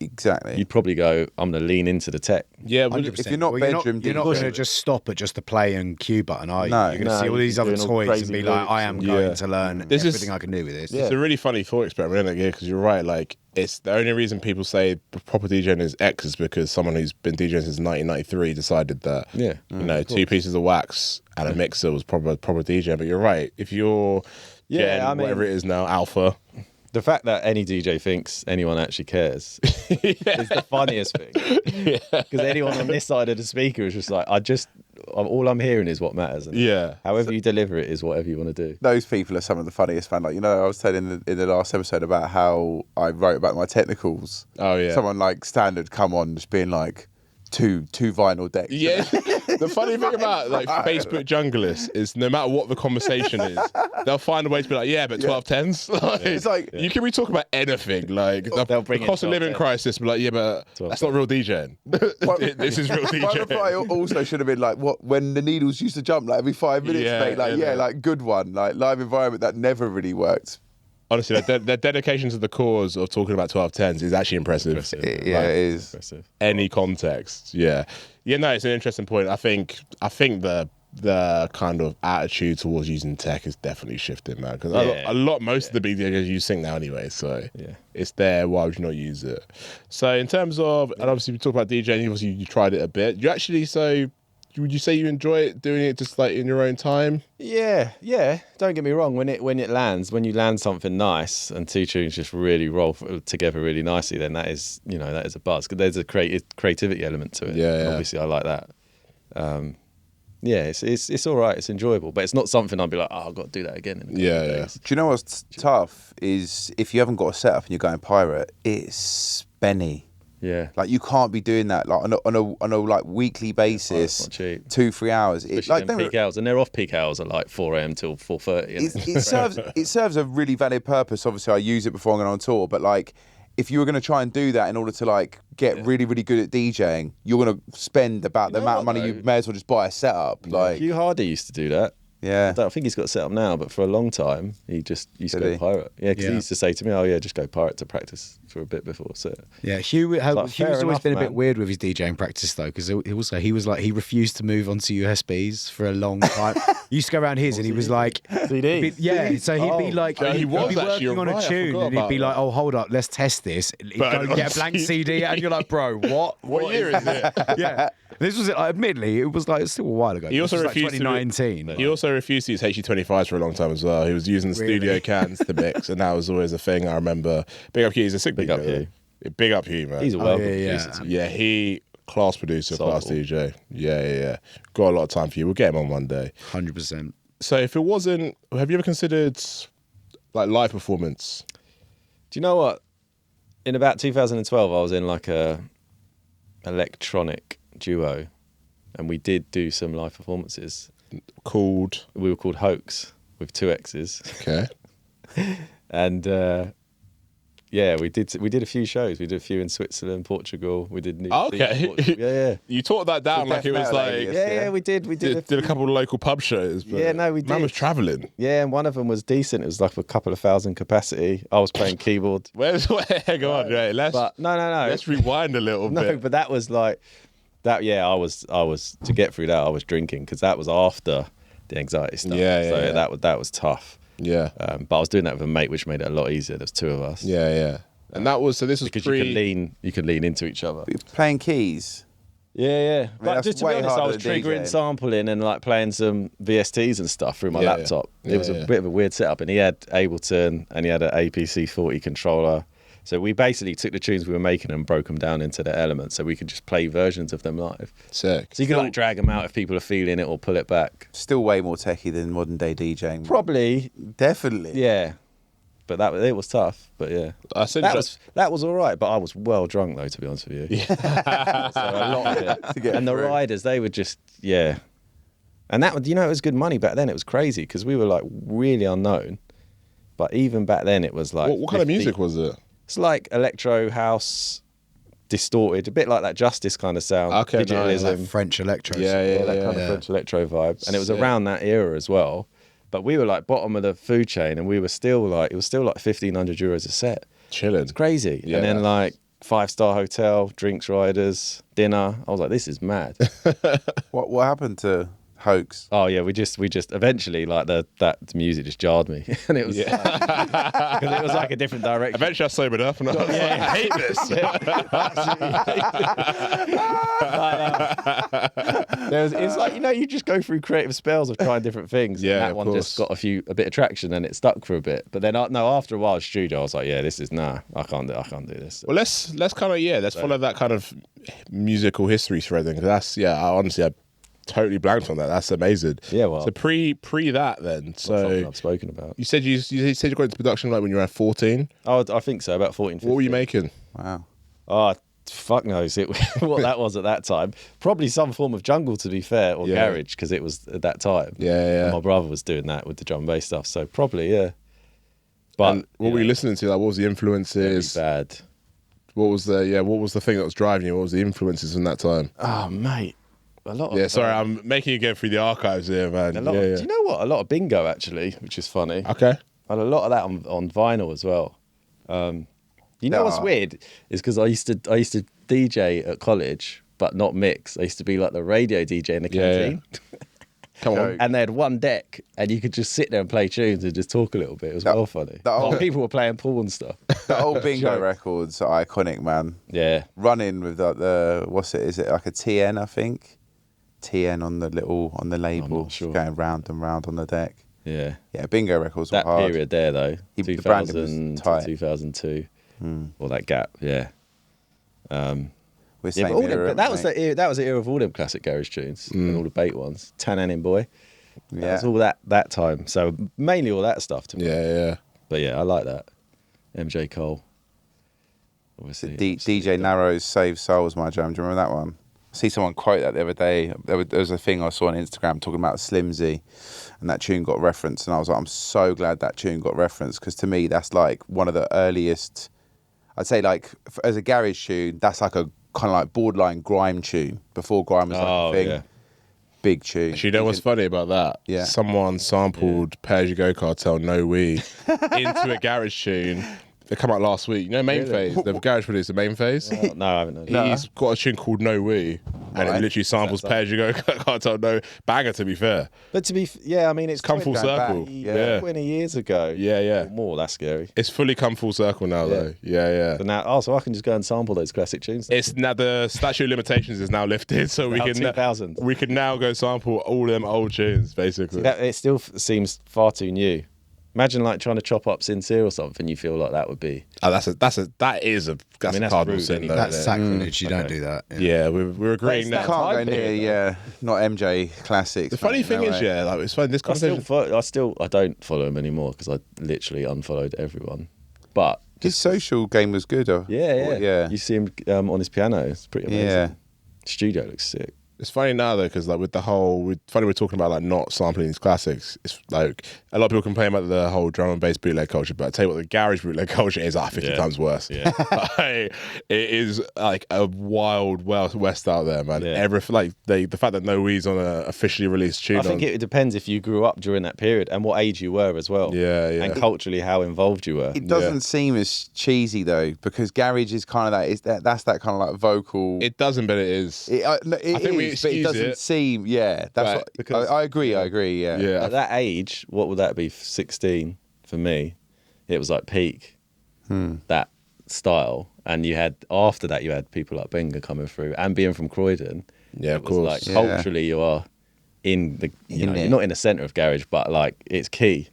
Exactly. You'd probably go, I'm going to lean into the tech. Yeah, well, 100%. If you're not Well, bedroom you're not DJ. going to just stop at just the play and cue button, are you? No. You're going to No, see all you're these other doing all toys and crazy be like, I am loops. going Yeah. to learn This is- everything I can do with this. it's a really funny thought experiment, isn't it? Because you're right. Like, it's the only reason people say proper DJing is X is because someone who's been DJing since 1993 decided that, Yeah. you know, 2 pieces of wax and a mixer was proper DJing. But you're right. If you're Yeah, Gen, I mean- whatever it is now, Alpha. The fact that any DJ thinks anyone actually cares is the funniest thing. Because anyone on this side of the speaker is just like, all I'm hearing is what matters. And Yeah. however you deliver it is whatever you want to do. Those people are some of the funniest, man. Like, you know, I was telling in the last episode about how I wrote about my technicals. Oh, yeah. Someone like Standard come on just being like, two vinyl decks. Yeah, the funny thing about like Facebook junglers is no matter what the conversation is, they'll find a way to be like, yeah, but 1210s. Like, It's like- you can be talking about anything, like They'll bring the in cost of living 1210s. crisis, but like, yeah, but that's not real DJing. This is real My reply DJing. also should have been like, what, when the needles used to jump like every 5 minutes, Yeah, mate. Like, yeah. like good one. Like live environment that never really worked. Honestly, their dedication to the cause of talking about 1210s is actually impressive. Yeah, it is. Impressive. Any context, yeah. No, it's an interesting point. I think the kind of attitude towards using tech is definitely shifting now, because most of the big DJs use sync now anyway, so it's there. Why would you not use it? So in terms of, and obviously we talk about DJing, obviously you tried it a bit. You actually, so would you say you enjoy it, doing it just like in your own time? Yeah. Don't get me wrong. When it lands, when you land something nice and 2 tunes just really roll together really nicely, then that is a buzz. Because there's a creativity element to it. Yeah, And yeah. obviously, I like that. It's all right. It's enjoyable, but it's not something I'd be like, oh, I've got to do that again. In a couple of days. Do you know what's tough is if you haven't got a setup and you're going pirate, it's spenny. Yeah. Like you can't be doing that like on a like weekly basis. not cheap. 2-3 hours. Especially them peak hours, and their off-peak hours are like 4 a.m. till 4:30. It serves a really valid purpose. Obviously, I use it before I'm going on tour, but like if you were going to try and do that in order to like get really, really good at DJing, you're going to spend about the amount of money you may as well just buy a setup. Like, Hugh Hardy used to do that. yeah. I don't think he's got it set up now, but for a long time, he just used to Did go he? pirate. Yeah, because Yeah. he used to say to me, oh, yeah, just go pirate to practice for a bit before set. Yeah, Hugh like, has fair always enough, been a bit man. weird with his DJing practice though, because he refused to move onto USBs for a long time. He used to go around his and he was like, CDs? so he'd be like, Yeah, he he'd was be actually, working on you're a right, I tune forgot and he'd be about like, oh, hold up, let's test this. He'd But go get a blank CD and you're like, bro, what? What year is it? Yeah. This was, admittedly, it was like still a while ago. He also This was refused like to 2019. He also refused to use HE25s for a long time as well. He was using the studio cans to mix, and that was always a thing. I remember. Big up Hugh. He's a sick Big up DJ. Hugh. Big up Hugh, man. He's a welcome yeah, producer. Yeah, he Class producer, class Soulful. DJ. Yeah. Got a lot of time for you. We'll get him on one day. 100%. So if it wasn't, have you ever considered like live performance? Do you know what? In about 2012, I was in like a electronic duo, and we did do some live performances. Called. We were called Hoax with 2 X's, Okay. and yeah, we did a few shows. We did a few in Switzerland, Portugal. We did New Oh, Zealand, okay. Portugal. Yeah. You taught that down So like it was Death Metal like. Alias. Yeah, we did. We Did a couple of local pub shows. But Yeah, no, we Man did. was travelling. Yeah, and one of them was decent. It was like a couple of thousand capacity. I was playing keyboard. Hang on, right? But no. Let's rewind a little No, bit. but that was like that. Yeah, I was to get through that. I was drinking because that was after the anxiety stuff. Yeah, So yeah. that was tough. Yeah, But I was doing that with a mate, which made it a lot easier. There's 2 of us. yeah. And that was this was Because pre. you could lean into each other. Playing keys. Yeah. But that's just to be way honest, I harder was than triggering DJing. sampling and like playing some VSTs and stuff through my Yeah, laptop. yeah. It was Yeah, a yeah. bit of a weird setup, and he had Ableton and he had an APC 40 controller. So we basically took the tunes we were making and broke them down into the elements, so we could just play versions of them live. Sick. So you could like drag them out if people are feeling it, or pull it back. Still way more techie than modern day DJing. Probably, Definitely. yeah. But it was tough. But yeah, I said that was all right. But I was well drunk though, to be honest with you. Yeah. So a lot of it. To get And the through. riders, they were just And that, you know, it was good money back then. It was crazy because we were like really unknown. But even back then, it was like what kind of 50 music was it? It's like electro house, distorted, a bit like that Justice kind of sound. Okay, nice. digitalism. Like French electro. Yeah, That kind of French electro vibe, and it was Sick. around that era as well. But we were like bottom of the food chain, and we were still like, it was still like €1,500 a set. Chilling. It's crazy. Yeah. And then like 5-star hotel, drinks riders, dinner. I was like, this is mad. What happened to Hoax? Oh yeah, we just eventually like that music just jarred me, and it was because it was like a different direction. Eventually, I sobered up and I was like, I hate this. It's like, you know, you just go through creative spells of trying different things. Yeah, and that of one course. just got a bit of traction, and it stuck for a bit. But then after a while, at studio, I was like, yeah, this is I can't do this. Well, let's kind of let's follow that kind of musical history thread then, because I totally blanked on that. That's amazing. Yeah, well, So pre that then. something So I've spoken about. you said you got into production like when you were around 14. Oh, I think so, about 14. 15. What were you making? Wow. Oh, fuck knows what that was at that time. Probably some form of jungle, to be fair, or Yeah. garage, because it was at that time. Yeah. And my brother was doing that with the drum and bass stuff, so probably, yeah. But And what were you listening to? Like, what was the influences? very bad. What was the thing that was driving you? What was the influences in that time? Oh, mate. A lot of Yeah, sorry, I'm making you go through the archives here, man. do you know what? A lot of bingo, actually, which is funny. Okay. And a lot of that on vinyl as well. You know what's weird is because I used to DJ at college, but not mix. I used to be like the radio DJ in the canteen. Come on. And they had one deck, and you could just sit there and play tunes and just talk a little bit. It was well funny. old- People were playing pool and stuff. The old bingo Joke. records are iconic, man. Yeah. Running with the what's it? Is it like a TN? I think TN on the label, not sure. going round and round on the deck. Yeah. Yeah, bingo records That were hard. period there, though, The branding 2000 was to tight. 2002, or that gap, yeah. We're Yeah, same but, all era, them, but that was mate. the era of all them classic garage tunes and all the bait ones. Tan Annin Boy. That Yeah. was all that time. So mainly all that stuff to me. Yeah. But yeah, I like that. MJ Cole. Obviously. DJ Narrow's Save Souls, my jam. Do you remember that one? I see someone quote that the other day. There was a thing I saw on Instagram talking about Slimzy, and that tune got referenced, and I was like, I'm so glad that tune got referenced, because to me that's like one of the earliest, I'd say, like as a garage tune, that's like a kind of like borderline grime tune before grime was like a thing. yeah. Big tune. Actually, you know what's funny about that? Yeah. Someone sampled Pay As You Go Cartel No We into a garage tune. They come out last week. You know Main Phase? The garage producer, Main Phase? No, I haven't known. He's got a tune called No We. And it Right. literally samples Pay As You Go Cartel No. Banger, to be fair. But to be, I mean, it's Come full 20 circle. Yeah. 20 years ago. Yeah. Or more, that's scary. It's fully come full circle now, though. Yeah. So now, so I can just go and sample those classic tunes. It's now the statute of limitations is now lifted, so we Now can 2000. we can now go sample all them old tunes, basically. It still seems far too new. Imagine like trying to chop up Sincere or something. You feel like that would be. Oh, that is a that's cardinal rude sin. anyway. Though, That's isn't it? sacrilege. You don't do that. Yeah, we're agreeing But it's now. that Can't go time near, period, not MJ classics. The funny mate, thing no is, way. yeah, like it's funny. This conversation. I don't follow him anymore because I literally unfollowed everyone. But His social game was good. yeah. You see him on his piano. It's pretty amazing. Yeah. Studio looks sick. It's funny now though, because like with the whole, funny we're talking about like not sampling these classics. It's like a lot of people complain about the whole drum and bass bootleg culture, but I tell you what, the garage bootleg culture is 50 times worse. Yeah. Like, it is like a wild west out there, man. Yeah. The fact that No We's on a officially released tune. I think it depends if you grew up during that period and what age you were as well. Yeah. And culturally how involved you were. It doesn't seem as cheesy though, because garage is kind of that's that kind of like vocal. It doesn't, but it is. I think we but it excuse doesn't it. seem. Yeah, that's Right, what, because- I agree. Yeah. Yeah. At that age, what would that be? 16 for me. It was like peak that style, and you had after that you had people like Benga coming through, and being from Croydon. Yeah, of it was course. Like Yeah. culturally, you are in the In it. you're not in the center of garage, but like it's key.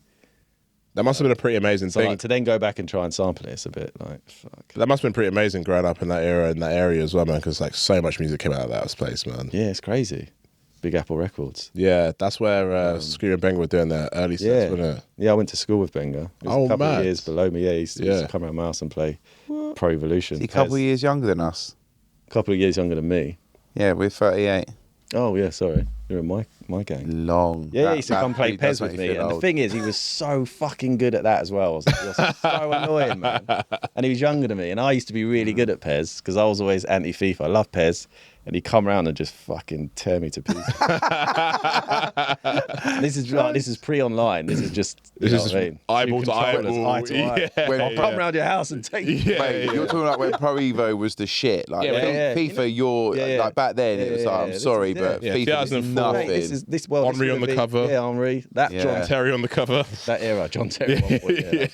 That must have been a pretty amazing So thing. like, to then go back and try and sample it, it's a bit like fuck. That must have been pretty amazing growing up in that era, in that area as well, man, because like so much music came out of that place, man. Yeah, it's crazy. Big Apple Records. Yeah, that's where Screaming Benga were doing their early sets, Yeah, wasn't it? yeah. I went to school with Benga. It was Oh, a couple mad. of years below me. Yeah, he used to Yeah. come around my house and play Pro Evolution. He's a couple of Pez. years younger than us. Couple of years younger than me. Yeah, we're 38. Oh yeah, sorry, you're in my gang. Long. Yeah, That- he used to that come play really does Pez make with you me, feel and the old. thing is, he was so fucking good at that as well. It was so annoying, man. And he was younger than me, and I used to be really good at Pez because I was always anti FIFA. I love Pez, and he'd come around and just fucking tear me to pieces. This is pre-online. This is just This you is know what I mean? eyeball Two to controllers, eyeball. eye to eye. Yeah, When- I'll come round your house and take you. Yeah, Mate, you're talking like when Pro Evo was the shit. Like Yeah, FIFA, you're Yeah. like back then. It was Yeah, like, I'm yeah. sorry, This is- but yeah. FIFA is 2004. nothing. Mate, this world. Henri on the cover. Yeah, Henri. That Yeah. John Terry on the cover. That era, John Terry. One point, yeah,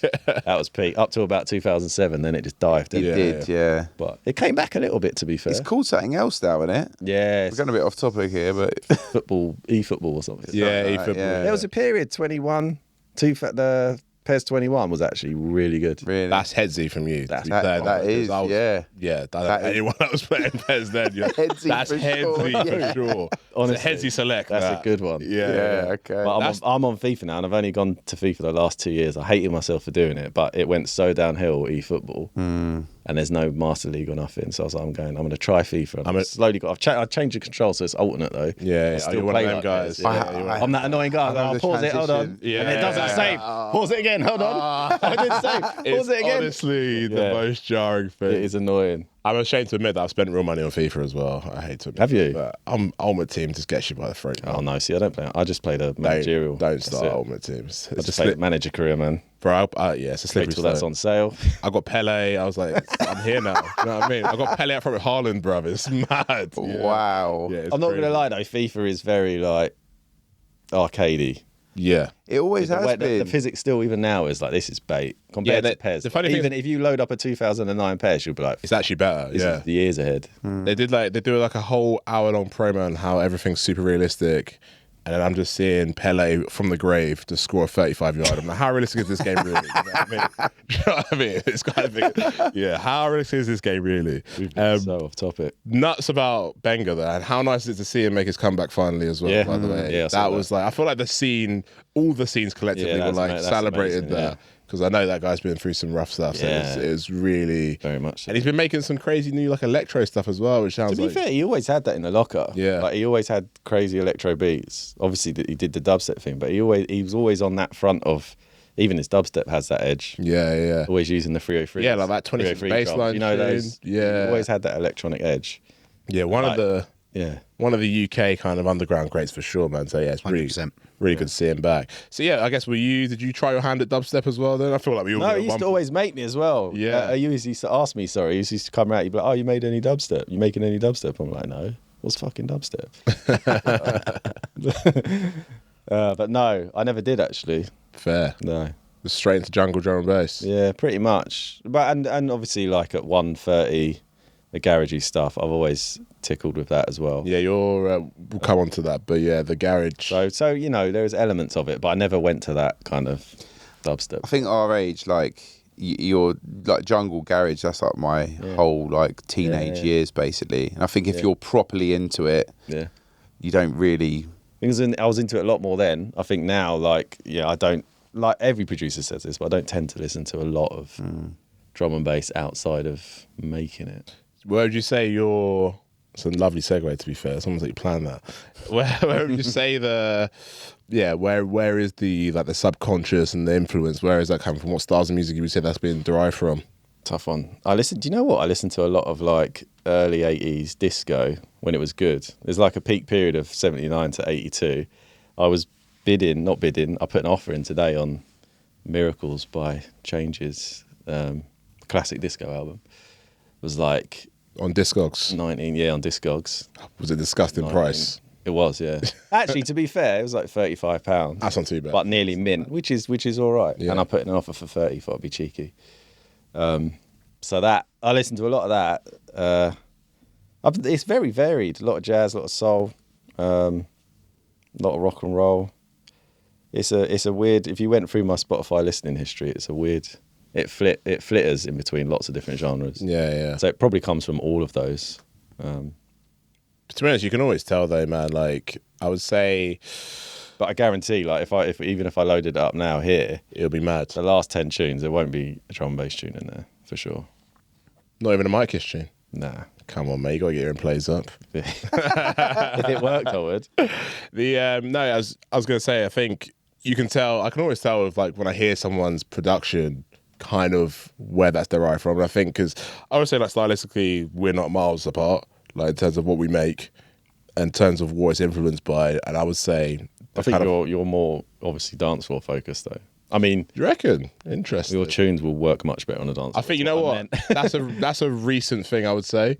that was peak. Up to about 2007, then it just dived. It didn't did, yeah. But it came back a little bit, to be fair. It's called something else now, isn't it? Yeah, We're going a bit off topic here, but football, e-football or something. Yeah, Something like e-football. that, yeah. There was a period, 21, the PES 21 was actually really good. really. That's headsy from you. That's- to be that, fair, that because is, I was- yeah. Yeah, That is- anyone that was playing Pez then, yeah. Headsy That's for headsy sure, for sure. Honestly, It's a headsy select. That's that. a good one. Yeah, Okay. But That's- I'm on FIFA now, and I've only gone to FIFA the last 2 years. I hated myself for doing it, but it went so downhill with eFootball, and there's no Master League or nothing. So I was like, I'm going to try FIFA. And I've slowly got. I've changed the control, so it's alternate though. Yeah, I oh, still you're one of play them like guys. this, yeah. Yeah, you're one- I'm that annoying guy. I know I'll the pause it. Hold on. transition. Yeah. And it does the same. Pause it again. Hold on. I did the same. Pause It's it again. honestly the Yeah. most jarring thing. It is annoying. I'm ashamed to admit that I've spent real money on FIFA as well. I hate to admit Have you? it, but Ultimate Team just gets you by the throat. Oh no, see, I don't play. I just play the managerial. Don't That's start it. Ultimate Team. It's I just just play the manager career, man. bro. Yeah, it's a Wait slippery till that's slope. on sale. I got Pele. I was like, I'm here now. You know what I mean? I got Pele up front with Haaland, bruv. It's mad. Yeah. Wow. Yeah, it's I'm not crazy. gonna lie though, FIFA is very like arcadey. Yeah. It always The has way- been. the physics still even now is like this is bait compared Yeah, to PES. the funny thing Even is- if you load up a 2009 PES, you'll be like, It's actually better. this Yeah. is the years ahead. They do like a whole hour long promo on how everything's super realistic. And then I'm just seeing Pele from the grave to score a 35-yard. I'm like, how realistic is this game really? You know what I mean? You know what I mean? It's kind of thing. Yeah, how realistic is this game really? So off topic. Nuts about Benga though, and how nice is it to see him make his comeback finally as well, Yeah. by the way. Yeah, I saw that was like, I feel like the scene, all the scenes collectively Yeah, were that's like that's celebrated amazing, there. yeah. Because I know that guy's been through some rough stuff. So Yeah. it was really... Very much. So. And he's been making some crazy new like electro stuff as well, which sounds To be like... fair, he always had that in the locker. Yeah. Like he always had crazy electro beats. Obviously, he did the dubstep thing, but he was always on that front of. Even his dubstep has that edge. Yeah, yeah. Always using the 303. Yeah, like that 26 bass drums. line You know tune. those. Yeah. He always had that electronic edge. Yeah, one Like- of the UK kind of underground greats for sure, man. So yeah, it's really 100%. really good to see him back. So yeah, I guess did you try your hand at dubstep as well then? I feel like we all No, did at he used one to point. always make me as well. Yeah. He used to ask me, sorry. He used to come out, he'd be like, oh, you made any dubstep? You making any dubstep? I'm like, no. What's fucking dubstep? But no, I never did actually. Fair. No. Just straight into jungle drum and bass. Yeah, pretty much. But and obviously like at 1:30, the garagey stuff, I've always tickled with that as well. Yeah, we'll come on to that, but yeah, the garage. So you know, there's elements of it, but I never went to that kind of. dubstep. I think our age, like you're like jungle garage. That's like my whole like teenage years, basically. And I think if you're properly into it, you don't really. Because I was into it a lot more then. I think now, like, I don't like every producer says this, but I don't tend to listen to a lot of drum and bass outside of making it. Where would you say your? It's a lovely segue, to be fair. Someone's like you planned that. Where would you say where is the like the subconscious and the influence? Where is that coming from? What styles of music you would say that's been derived from? Tough one. Do you know what? I listened to a lot of like early 80s disco when it was good. There's like a peak period of 79 to 82. I was I put an offer in today on Miracles by Changes, classic disco album. It was like On Discogs? 19, on Discogs. Was it disgusting 19. price? It was, yeah. Actually, to be fair, it was like £35. That's not too bad. But nearly mint, which is all right. Yeah. And I put in an offer for 30, thought I'd be cheeky. So that, I listened to a lot of that. It's very varied. A lot of jazz, a lot of soul, a lot of rock and roll. It's a weird, if you went through my Spotify listening history, it's a weird, it flitters in between lots of different genres. Yeah. So it probably comes from all of those. To be honest, you can always tell though, man. Like I would say, but I guarantee, like even if I loaded it up now here, it'll be mad. the last 10 tunes, there won't be a drum and bass tune in there for sure. Not even a Mitekiss tune. Nah. Come on, mate. You gotta get your plays up. If it worked, I would. I was gonna say, I think you can tell. I can always tell if like when I hear someone's production, kind of where that's derived from. And I think because I would say like stylistically, we're not miles apart. Like in terms of what we make, in terms of what it's influenced by, and I would say I think you're more obviously dance floor focused though. I mean, you reckon? Interesting. your tunes will work much better on a dance floor. I think you know what? That's a recent thing. I would say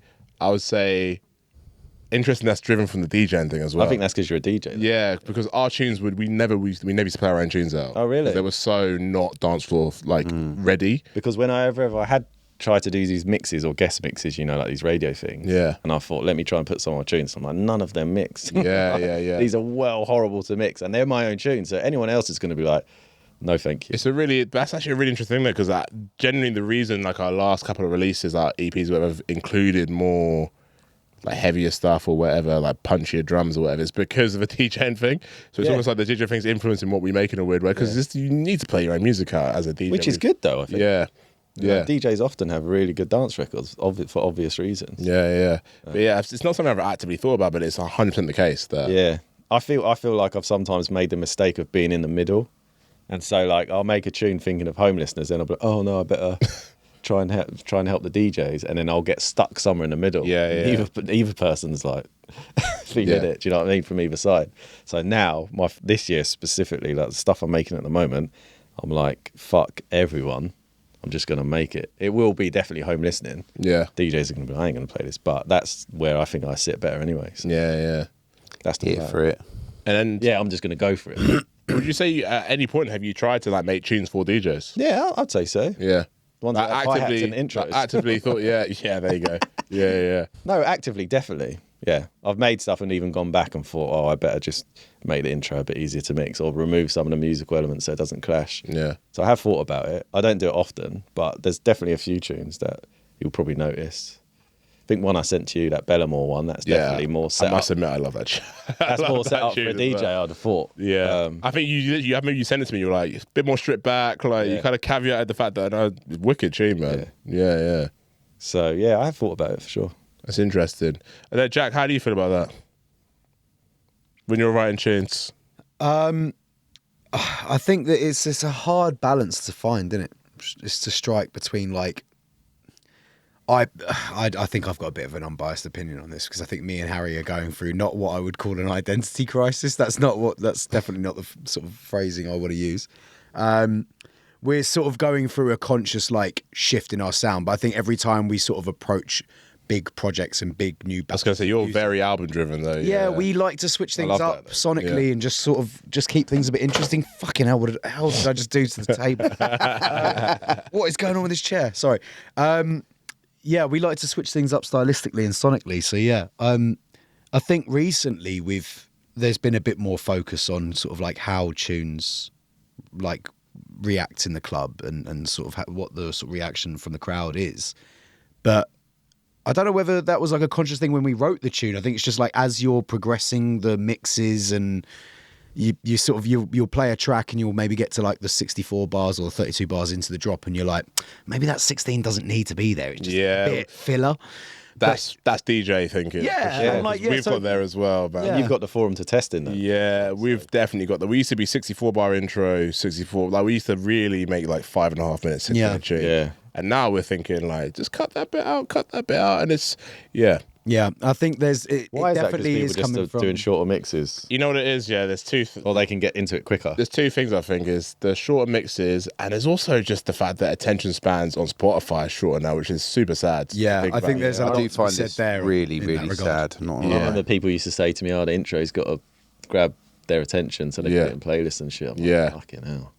interesting. That's driven from the DJing thing as well. I think that's because you're a DJ. Though. Yeah, because our tunes we never used to play our own tunes out. Oh, really? They were so not dance floor like ready. Because when I had tried to do these mixes or guest mixes, like these radio things. Yeah. And I thought, let me try and put some of my tunes. I'm like, none of them mix. Yeah. These are horrible to mix, and they're my own tunes. So anyone else is going to be like, no, thank you. That's actually a really interesting thing, because generally the reason like our last couple of releases, our EPs, whatever, have included more like heavier stuff or whatever, like punchier drums or whatever, it's because of a DJing thing. So it's almost like the DJ thing's influencing what we make in a weird way, because you need to play your own music out as a DJ. Which is good though, I think. Yeah. DJs often have really good dance records for obvious reasons. Yeah. But it's not something I've actively thought about, but it's 100% the case that. Yeah. I feel like I've sometimes made the mistake of being in the middle. And so like I'll make a tune thinking of homelessness, and I'll be like, oh no, I better try and help the DJs, and then I'll get stuck somewhere in the middle. Yeah. Either person's like feeling it. Do you know what I mean? From either side. So now this year specifically, like the stuff I'm making at the moment, I'm like, fuck everyone. I'm just gonna make it. It will be definitely home listening. Yeah. DJs are gonna be, I ain't gonna play this, but that's where I think I sit better anyway. So Yeah. that's the Here for it. And yeah, I'm just gonna go for it. would you say at any point have you tried to like make tunes for DJs? Yeah, I'd say so. Yeah. Ones that have hi-hats and intros. Actively thought, yeah, there you go. Yeah. No, actively, definitely. Yeah. I've made stuff and even gone back and thought, oh, I better just make the intro a bit easier to mix, or remove some of the musical elements so it doesn't clash. Yeah. So I have thought about it. I don't do it often, but there's definitely a few tunes that you'll probably notice. I think one I sent to you, that Bellamore one, that's definitely more set up. I must admit, I love that tune. That's more set up for a DJ, I'd have thought. Yeah. I think you sent it to me, you were like, it's a bit more stripped back, like you kind of caveated the fact that it's wicked tune, man. Yeah. So yeah, I have thought about it for sure. That's interesting. And then Jack, how do you feel about that? When you're writing tunes? I think that it's a hard balance to find, isn't it? It's to strike between like, I think I've got a bit of an unbiased opinion on this, because I think me and Harry are going through not what I would call an identity crisis. That's definitely not the sort of phrasing I want to use. We're sort of going through a conscious like shift in our sound, but I think every time we sort of approach big projects and big new, I was going to say, you're very album driven though. Yeah, we like to switch things up sonically and just sort of keep things a bit interesting. Fucking hell, what did I just do to the table? What is going on with this chair? Sorry. Yeah, we like to switch things up stylistically and sonically. So yeah, I think recently there's been a bit more focus on sort of like how tunes like react in the club and sort of what the sort of reaction from the crowd is. But I don't know whether that was like a conscious thing when we wrote the tune. I think it's just like as you're progressing the mixes and you sort of you'll play a track and you'll maybe get to like the 64 bars or 32 bars into the drop and you're like, maybe that 16 doesn't need to be there. It's just a bit filler. That's DJ thinking. Yeah, for sure. I'm like, We've got there as well, man. Yeah. You've got the forum to test in that. Yeah, we've definitely got that. We used to be 64 bar intro, 64. Like we used to really make like 5.5 minutes. Yeah. Yeah. And now we're thinking like, just cut that bit out, and it's Yeah, I think there's it Why is that? Because definitely people is just coming are from doing shorter mixes, you know what it is. Yeah, there's or they can get into it quicker. There's two things I think is the shorter mixes, and there's also just the fact that attention spans on Spotify are shorter now, which is super sad. Yeah, I think there's a I lot do to be find said this there really, in that really regard. sad. Not Yeah. And the people used to say to me, "Oh, the intro's got to grab their attention so they Yeah. can get in playlists and shit." I'm like, Yeah. fucking hell.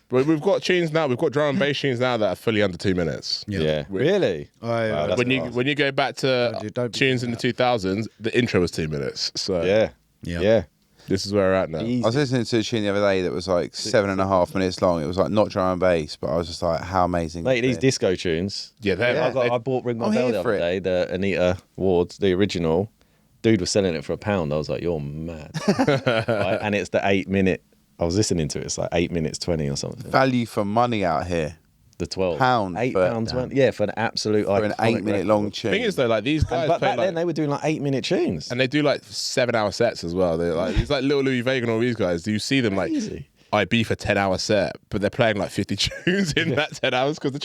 But we've got tunes now. We've got drum and bass tunes now that are fully under 2 minutes. Yeah, really. Wow, that's class. When you go back to don't be tunes in doing the 2000s, the intro was 2 minutes. So Yeah. this is where we're at now. Easy. I was listening to a tune the other day that was like 7.5 minutes long. It was like not drum and bass, but I was just like, how amazing. Mate, is these this? disco tunes. Yeah, I bought Ring My I'm Bell here the for other day, the Anita Ward, the original. Dude was selling it for £1. I was like, you're mad. Right? And it's the 8 minute. I was listening to it. It's like 8 minutes 20 or something. Value for money out here. The 12 Pound £8 for- 20. Yeah, for an absolute For an iconic 8 minute record. long tune. thing is though, like these guys But play back like, then they were doing like 8-minute tunes. and they do like 7-hour sets as well. They're like, it's like Little Louis Vega and all these guys. Do you see them like Crazy. I beef a 10-hour set, but they're playing like 50 tunes in that 10 hours because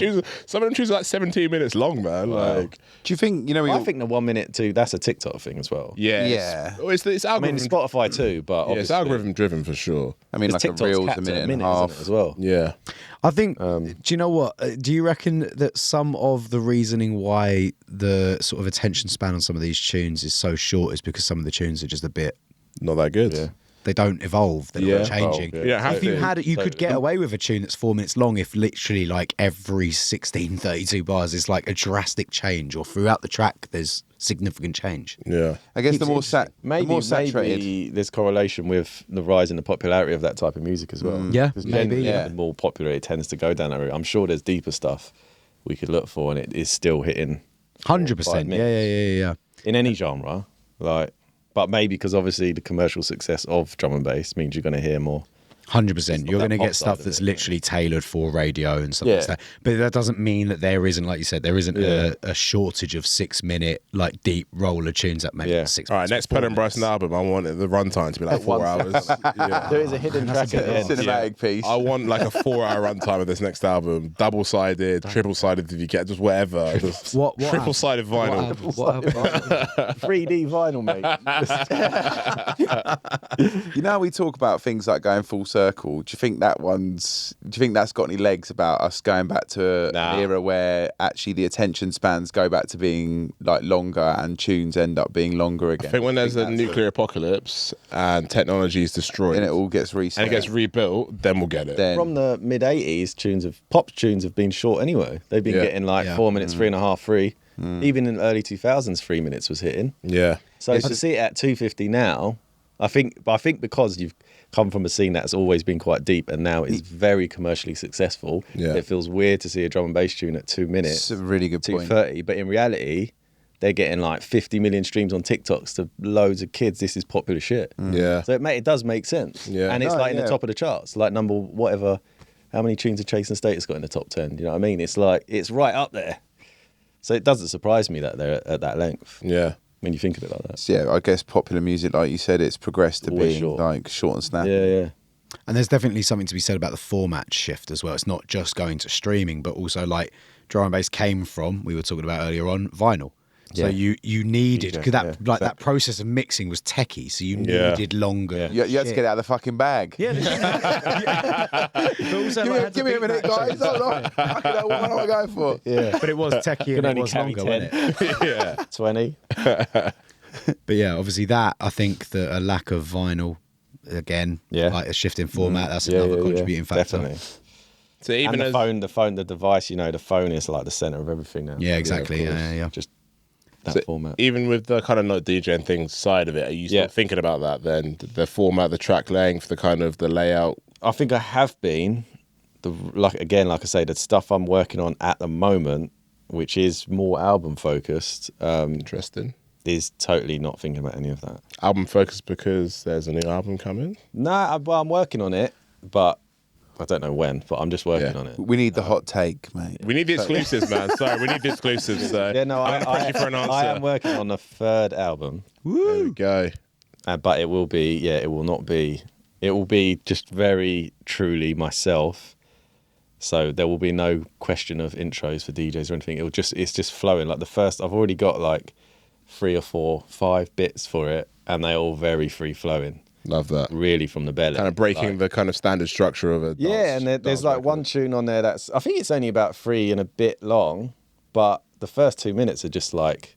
some of them tunes are like 17 minutes long, man. Like, Do you think, you know, I think the 1 minute too, that's a TikTok thing as well. yeah, Yeah. It's I mean, algorithm. Spotify too, but Yeah, it's obviously algorithm driven for sure. I mean, like a TikTok's reel's capped a at minute and a isn't half. it, as well. Yeah, I think. Do you know what? Do you reckon that some of the reasoning why the sort of attention span on some of these tunes is so short is because some of the tunes are just a bit. not that good. Yeah. They don't evolve. They're not changing. Oh, Yeah, If you had it, you could Totally. get away with a tune that's 4 minutes long if literally like every 16, 32 bars is like a drastic change, or throughout the track there's significant change. Yeah, I guess Keeps the more, it Maybe, saturated. maybe there's correlation with the rise in the popularity of that type of music as well. Yeah, 'Cause maybe, generally, yeah. the more popular it tends to go down that route. I'm sure there's deeper stuff we could look for, and it is still hitting 100%. Yeah. in any genre. But maybe because obviously the commercial success of drum and bass means you're going to hear more. 100%. You're that going to pop get side stuff of that's it, literally tailored for radio and stuff Yeah. like that. But that doesn't mean that there isn't, like you said, there isn't a shortage of 6 minute, like deep roller tunes that make Yeah. 6 all right. minutes. Next or 4 Pen and Bryson minutes. album, I want the runtime to be like 4 hours. Yeah. There is a hidden track at the end. cinematic piece. I want like a 4-hour runtime of this next album, double-sided, triple-sided. If you get just whatever, just What triple-sided vinyl. What happened? 3D vinyl, mate. You know how we talk about things like going full circle? Do you think that's got any legs about us going back to an era where actually the attention spans go back to being like longer and tunes end up being longer again? I think when there's a nuclear apocalypse and technology is destroyed and it all gets reset. and it gets rebuilt, then we'll get it. Then From the mid 80s, pop tunes have been short anyway. They've been Yeah. getting like 4 minutes, 3.5, 3. Even in the early 2000s, 3 minutes was hitting. Yeah. So to see it at 250 now, I think because you've come from a scene that's always been quite deep and now is very commercially successful, Yeah. it feels weird to see a drum and bass tune at 2 minutes, it's a really good point. 2:30. But in reality, they're getting like 50 million streams on TikToks to loads of kids. This is popular shit. Yeah. So it does make sense. Yeah. And it's No, like in yeah. the top of the charts, like number whatever. How many tunes have Chase and Status got in the top 10? You know what I mean? It's like, it's right up there. So it doesn't surprise me that they're at that length Yeah. when you think of it like that. So, yeah, I guess popular music, like you said, it's progressed to Always being short. like short and snappy. Yeah. And there's definitely something to be said about the format shift as well. It's not just going to streaming, but also like drum and bass came from, we were talking about earlier on, vinyl. So Yeah. you needed, because that yeah, that process of mixing was techie, so you Yeah. needed longer. You had to get it out of the fucking bag. Yeah, but also, like, Give me a minute, guys. Hold on. Fucking hell, what am I going for? Yeah. But it was techie and it only was carry longer, 10. wasn't it? Yeah. 20. But yeah, obviously that, I think that a lack of vinyl, again, Yeah. like a shift in format, that's another contributing factor. Definitely. So even And as the phone, the device, the phone is like the center of everything now. Yeah, exactly. of course. Yeah. Just that so format. even with the kind of not DJing thing side of it, are you still Yeah. thinking about that then? The format, the track length, the kind of the layout. I think I have been like I say, the stuff I'm working on at the moment, which is more album focused, Interesting. is totally not thinking about any of that. Album focused because there's a new album coming. Well, I'm working on it, but I don't know when. But I'm just working on it. We need the hot take, mate. We need the exclusives, man. Sorry, we need the exclusives. So Yeah, no, I'm gonna press you for an answer. I am working on a third album, There we go. but it will be. Yeah, it will not be. It will be just very truly myself. So there will be no question of intros for DJs or anything. It's just flowing. Like the first, I've already got like 3 or 4, 5 bits for it, and they're all very free flowing. Love that. Really from the belly. Kind of breaking the kind of standard structure of a dance. Yeah, and there's like one tune on there that's, I think it's only about 3 and a bit long, but the first 2 minutes are just like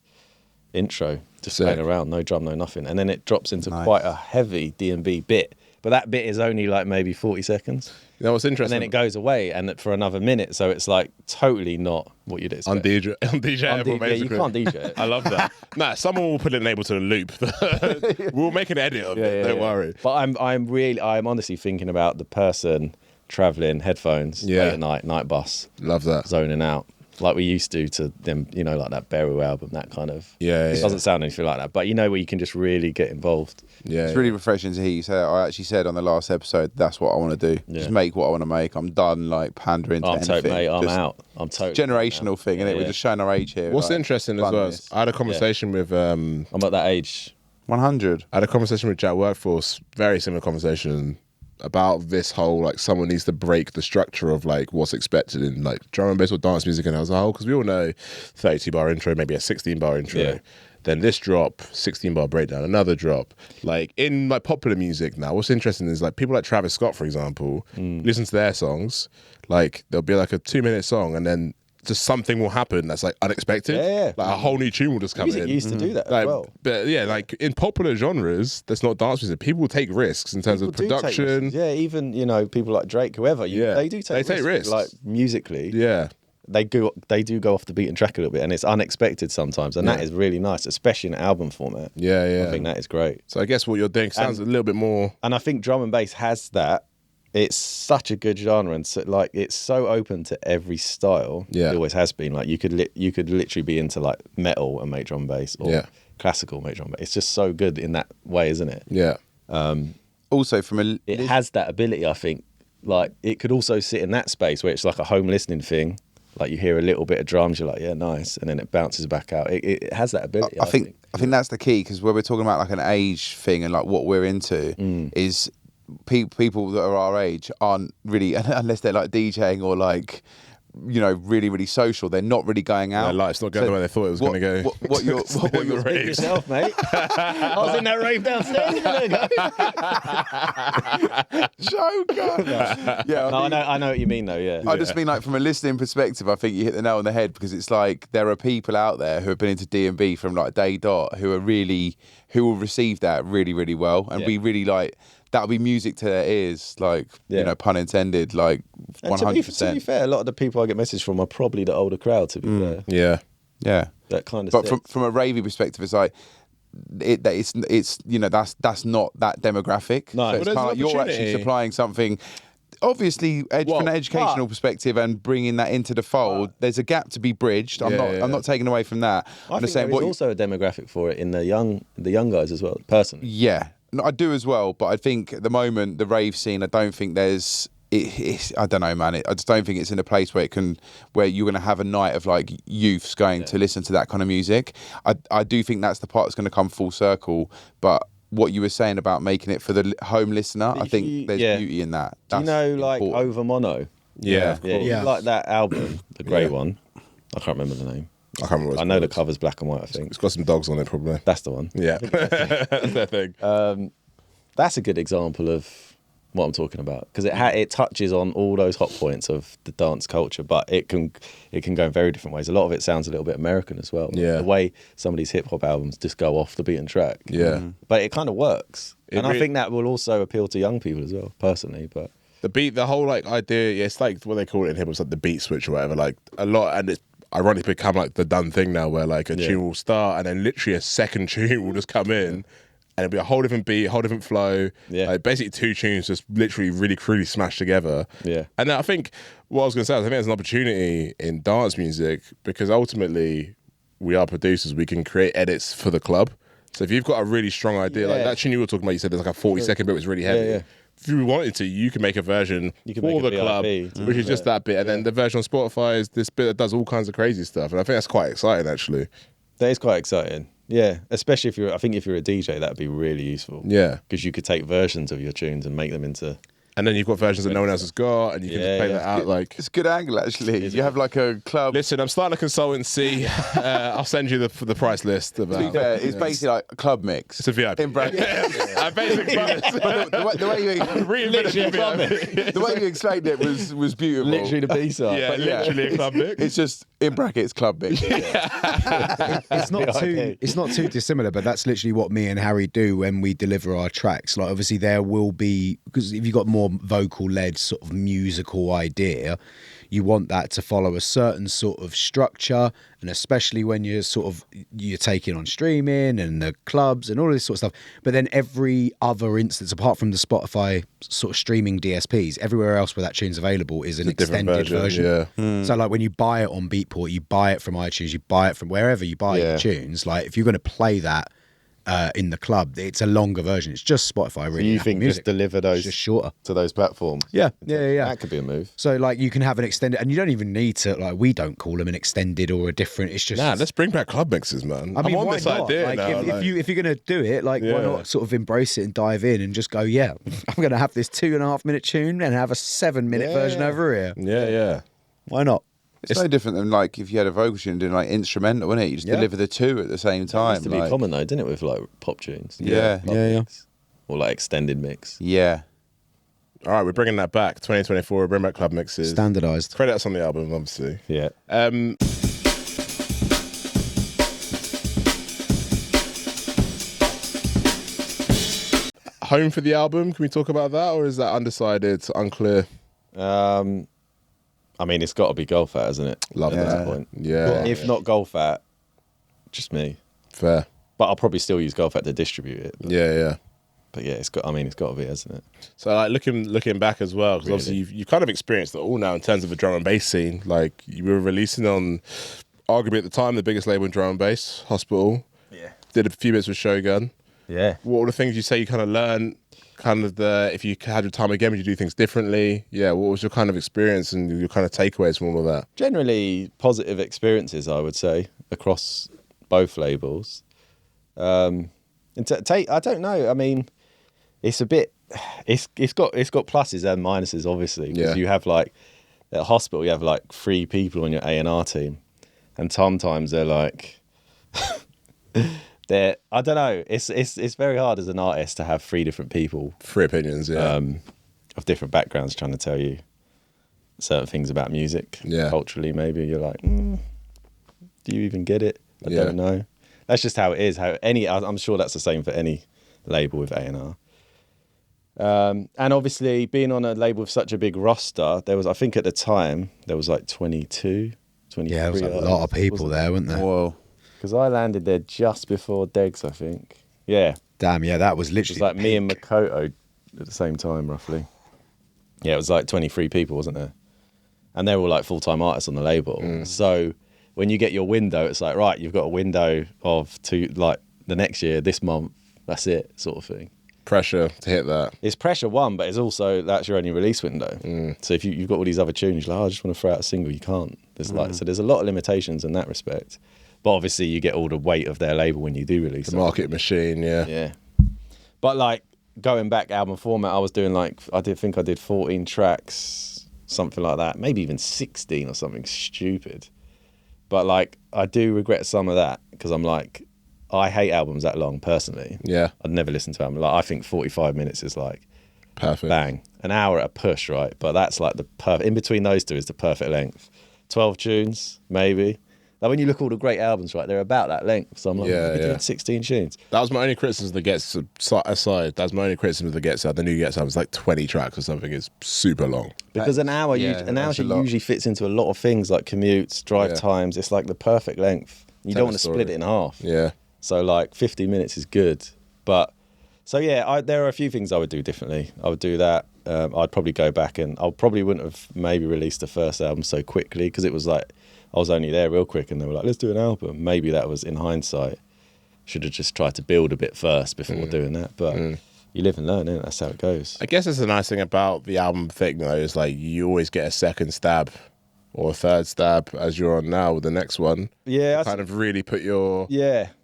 intro, just Sick. playing around, no drum, no nothing. And then it drops into quite a heavy D&B bit. But that bit is only like maybe 40 seconds. You know what's And interesting? then it goes away and for another minute. So it's like totally not what you'd expect. on DJ Yeah, you basically. can't DJ it. I love that. Nah, someone will put an enable to the loop. We'll make an edit of it. Don't worry. But I'm honestly thinking about the person traveling, headphones, late at night bus, Love that. zoning out. Like we used to them, like that Beru album, that kind of. Yeah, It yeah. doesn't sound anything like that, but where you can just really get involved. Yeah. It's really refreshing to hear you say that. I actually said on the last episode, that's what I want to do. Yeah. Just make what I want to make. I'm done like pandering to I'm anything. totally, mate. I'm Just out. I'm totally generational thing, innit? We're just showing our age here. What's like, interesting as fun well, this. is I had a conversation with I'm at that age. 100. I had a conversation with Jack Workforce, very similar conversation about this whole like someone needs to break the structure of like what's expected in like drum and bass or dance music and as a whole, because we all know 32 bar intro, maybe a 16 bar intro. Yeah. Then this drop, 16 bar breakdown, another drop. Like in like popular music now, what's interesting is like people like Travis Scott, for example, listen to their songs, like there'll be like a 2-minute song and then just something will happen that's like unexpected. Yeah. Like a whole new tune will just come Music in. used to do that Like, as well. But yeah, like in popular genres, that's not dance music. People take risks in terms of People do take production. risks. Yeah, even people like Drake, whoever. They do take. They take risks. Like musically, Yeah. they do go off the beaten track a little bit, and it's unexpected sometimes, and that is really nice, especially in album format. Yeah, yeah. I think that is great. So I guess what you're doing sounds a little bit more. And I think drum and bass has that. It's such a good genre, and so, like it's so open to every style. Yeah. It always has been. Like you could literally be into like metal and make drum and bass, or classical make drum and bass. It's just so good in that way, isn't it? Yeah. Also, from a It has that ability, I think. Like it could also sit in that space where it's like a home listening thing. Like you hear a little bit of drums, you're like, yeah, nice, and then it bounces back out. It has that ability. I think that's the key, because when we're talking about like an age thing and like what we're into is people that are our age aren't really, unless they're like DJing or like really, really social, they're not really going out. Their life's not going the way they thought it was going to go. What you're The raves. yourself, mate. I was in that rave downstairs a minute ago. Joker. Yeah, I know what you mean though. Yeah. I just mean like from a listening perspective, I think you hit the nail on the head, because it's like there are people out there who have been into D&B from like day dot who will receive that really, really well and be really like, that'll be music to their ears, like, pun intended, like 100%. To be fair, a lot of the people I get messages from are probably the older crowd, to be fair. Yeah. Yeah. That kind of But stuff. from a ravey perspective, it's like, it's that's not that demographic. No. So it's Well, there's kind of like an you're actually opportunity. supplying something. Obviously, from an educational perspective and bringing that into the fold, there's a gap to be bridged. I'm not taking away from that. I I'm think just saying there is also a demographic for it in the young guys as well, personally. Yeah, no, I do as well. But I think at the moment, the rave scene, I don't think there's. I don't know, man. I just don't think it's in a place where you're going to have a night of like youths going to listen to that kind of music. I do think that's the part that's going to come full circle. But what you were saying about making it for the home listener, I think there's beauty in that. Do you know like Over Mono? Yeah. You like that album, the grey one. I can't remember the name. I can't remember. I know the cover's black and white, I think. It's got some dogs on it, probably. That's the one. Yeah. That's their thing. That's a good example of what I'm talking about, because it touches on all those hot points of the dance culture, but it can go in very different ways. A lot of it sounds a little bit American as well. Yeah. The way some of these hip hop albums just go off the beaten track. Yeah. But it kind of works. And I really- think that will also appeal to young people as well, personally. But The beat, the whole like idea, it's like what they call it in hip hop, it's like the beat switch or whatever. Like a lot, and it's ironically become like the done thing now, where like a tune will start and then literally a second tune will just come in, and it'll be a whole different beat, whole different flow. Yeah. Like basically 2 tunes just literally really crudely smashed together. Yeah. And I think what I was going to say is I think there's an opportunity in dance music because ultimately we are producers. We can create edits for the club. So if you've got a really strong idea, like that tune you were talking about, you said there's like a 40-second bit was really heavy. Yeah. If you wanted to, you can make a version You can for make a the club, VIP. which is just that bit. And then the version on Spotify is this bit that does all kinds of crazy stuff. And I think that's quite exciting, actually. That is quite exciting. Yeah, especially if you're a DJ, that'd be really useful. Yeah. Because you could take versions of your tunes and make them into... And then you've got versions that no one else has got, and you can just play that out like... It's a good angle, actually. You have like a club. Listen, I'm starting a consultancy. I'll send you the price list. To be fair, it's basically like a club mix. It's a VIP. In brackets. I basically... But the way you explained it was beautiful. Literally the B-side. Yeah, literally a club mix. It's just in brackets club mix. It's not too dissimilar, but that's literally what me and Harry do when we deliver our tracks. Like obviously there will be, because if you've got more vocal led sort of musical idea, you want that to follow a certain sort of structure, and especially when you're taking on streaming and the clubs and all this sort of stuff. But then every other instance, apart from the Spotify sort of streaming DSPs, everywhere else where that tune's available is an extended version. Yeah. So like when you buy it on Beatport, you buy it from iTunes, you buy it from wherever you buy your tunes. Like if you're going to play that in the club, it's a longer version. It's just Spotify, really. So you think music. just deliver those It's just shorter to those platforms? Yeah. That could be a move. So like you can have an extended, and you don't even need to, like, we don't call them an extended or a different. It's just Let's bring back club mixes, man. I mean, I'm on why this not? idea Like, now. if you're gonna do it, like, why not sort of embrace it and dive in and just go, yeah, I'm gonna have this 2.5 minute tune and have a 7-minute version over here. Yeah. Why not? It's no different than like if you had a vocal tune doing like instrumental, isn't it? You just deliver the 2 at the same time. It used to be common though, didn't it, with like pop tunes? Yeah. Pop mix. Or like extended mix. Yeah. All right, we're bringing that back. 2024, we're bringing back club mixes. Standardized. Credit us on the album, obviously. Yeah. Home for the album, can we talk about that, or is that undecided, unclear? I mean, it's got to be Golf At, isn't it? Love At that. this point. Yeah. If not Golf At, just me. Fair. But I'll probably still use Golf At to distribute it. Yeah. But yeah, it's got to be, hasn't it? So like looking back as well, because obviously you've kind of experienced it all now in terms of the drum and bass scene. Like you were releasing on, arguably at the time, the biggest label in drum and bass, Hospital. Yeah. Did a few bits with Shogun. Yeah. What were the things you say you kind of learned? Kind of if you had your time again, would you do things differently? Yeah. What was your kind of experience and your kind of takeaways from all of that? Generally positive experiences, I would say, across both labels. I don't know. I mean, it's a bit. It's got pluses and minuses, obviously. Because you have like at Hospital, you have like 3 people on your A&R team, and sometimes they're like. I don't know. It's very hard as an artist to have 3 different people, 3 opinions, of different backgrounds trying to tell you certain things about music. Yeah. Culturally, maybe you're like, do you even get it? I don't know. That's just how it is. I'm sure that's the same for any label with A&R. And obviously, being on a label with such a big roster, I think at the time there was like 22, 23. Yeah, there was a lot of people there, weren't there? Whoa. Because I landed there just before Degs, I think. Yeah. Damn, yeah, that was It literally was like me and Makoto at the same time, roughly. Yeah, it was like 23 people, wasn't there? And they were all like full-time artists on the label. So when you get your window, it's like, right, you've got a window of like the next year, this month, that's it, sort of thing. Pressure to hit that. It's pressure, one, but it's also that's your only release window. So if you've got all these other tunes, you're like, I just want to throw out a single, you can't. So there's a lot of limitations in that respect. But obviously you get all the weight of their label when you do release The market machine, yeah. Yeah. But like going back album format, I was doing I did 14 tracks, something like that, maybe even 16 or something stupid. But like I do regret some of that because I'm like, I hate albums that long personally. Yeah. I'd never listen to them. Like I think 45 minutes is like Perfect. bang. An hour at a push, right? But that's like the perfect, in between those two is the perfect length. 12 tunes, maybe. Like when you look at all the great albums, right, they're about that length. So I'm like, we're doing 16 tunes. That was my only criticism of the Gets aside. That's my only criticism of the Gets out. The new Gets album is like 20 tracks or something. It's super long. Because an hour usually fits into a lot of things like commutes, drive times. It's like the perfect length. You don't want to split it in half. Yeah. So like 50 minutes is good. But So yeah, there are a few things I would do differently. I would do that. I'd probably go back and I probably wouldn't have maybe released the first album so quickly because it was like I was only there real quick and they were like, let's do an album. Maybe that was in hindsight. Should have just tried to build a bit first before doing that. But you live and learn, innit? That's how it goes. I guess it's the nice thing about the album thing, though, is like you always get a second stab or a third stab as you're on now with the next one. Yeah, Kind of really put your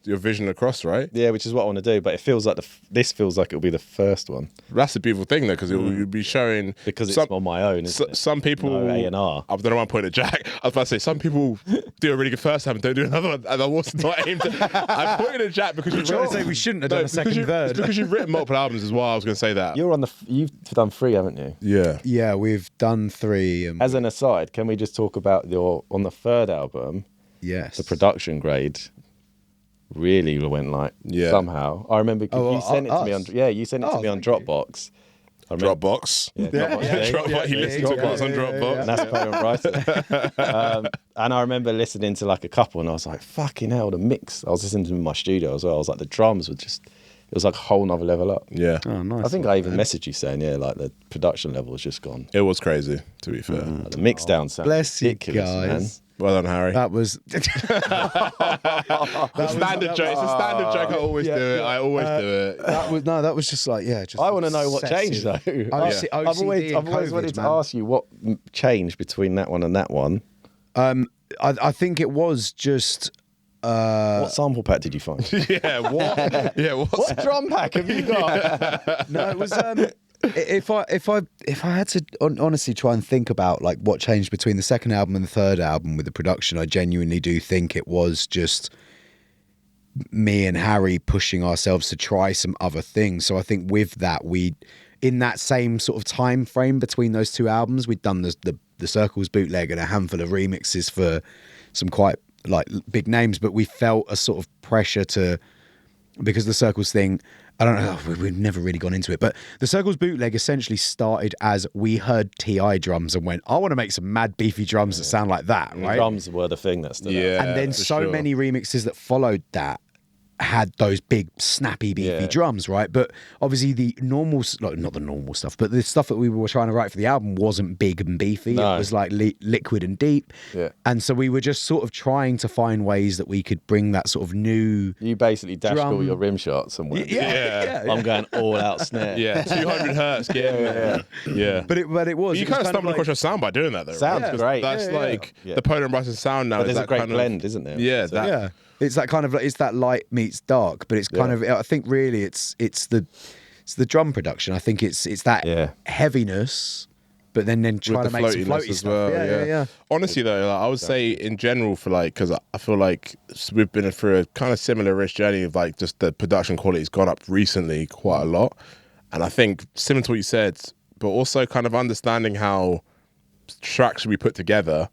vision across, right? Yeah, which is what I want to do. But it feels like this feels like it'll be the first one That's the beautiful thing, though, because you'll be showing because it's on my own. Isn't it? Some people, No A&R. I don't know why I'm pointing at Jack. I was about to say some people do a really good first album, don't do another one, and I was not aimed. I pointed at Jack because you're trying to say we shouldn't have done a second, third. It's because you've written multiple albums as well. I was going to say that. You've done 3, haven't you? Yeah. Yeah, we've done 3. As an aside, can we just talk about on the third album? Yes. The production grade really went somehow. I remember you sent it to me on you sent it to me on Dropbox. Dropbox. Yeah, Dropbox. Dropbox. You listen to us on Dropbox. And that's Parent Writer. And I remember listening to like a couple and I was like, fucking hell, the mix. I was listening to them in my studio as well. I was like, the drums were just, it was like a whole nother level up. Yeah. Oh, nice. I think I even messaged you saying, like the production level has just gone. It was crazy, to be fair. Like, the mix down sound Bless you ridiculous, guys. man. Well done, Harry. That was Standard joke. It's a standard joke. I always do it. I always do it. that was just like just I want to know what changed though. OCD I've always COVID, wanted to man. ask you what changed between that one and that one. I think it was just What sample pack did you find? Yeah. What? Yeah. What drum pack have you got? no, it was if I had to honestly try and think about like what changed between the second album and the third album with the production, I genuinely do think it was just me and Harry pushing ourselves to try some other things. So I think with that, in that same sort of time frame between those 2 albums, we'd done the Circles bootleg and a handful of remixes for some quite like big names, but we felt a sort of pressure to, because the Circles thing, I don't know, we've never really gone into it, but the Circles bootleg essentially started as we heard TI drums and went, I want to make some mad beefy drums that sound like that, right? Drums were the thing that stood out. Yeah. And then for so sure. many remixes that followed that had those big snappy beefy drums, right? But obviously the normal, not the normal stuff, but the stuff that we were trying to write for the album wasn't big and beefy. No. It was like liquid and deep. Yeah. And so we were just sort of trying to find ways that we could bring that sort of new. You basically dashed Drum. all your rim shots and went, Yeah. I'm going all out snare. Yeah. 200 hertz. Yeah. But it was. You it kind was of stumbled like- across your sound by doing that, though. Sounds right? great. That's like Yeah. the Polar and Bryson sound now. But is there's a that great kind blend, isn't there? Yeah. So- That. Yeah, it's that kind of like, it's that light meets dark, but it's kind of, I think really it's the drum production. I think it's that heaviness, but then try to With the make some floatiness floaty as stuff. well. Yeah. Honestly, though, like, I would say in general for like, because I feel like we've been through a kind of similar-ish journey of like just the production quality's gone up recently quite a lot, and I think similar to what you said, but also kind of understanding how tracks should be put together.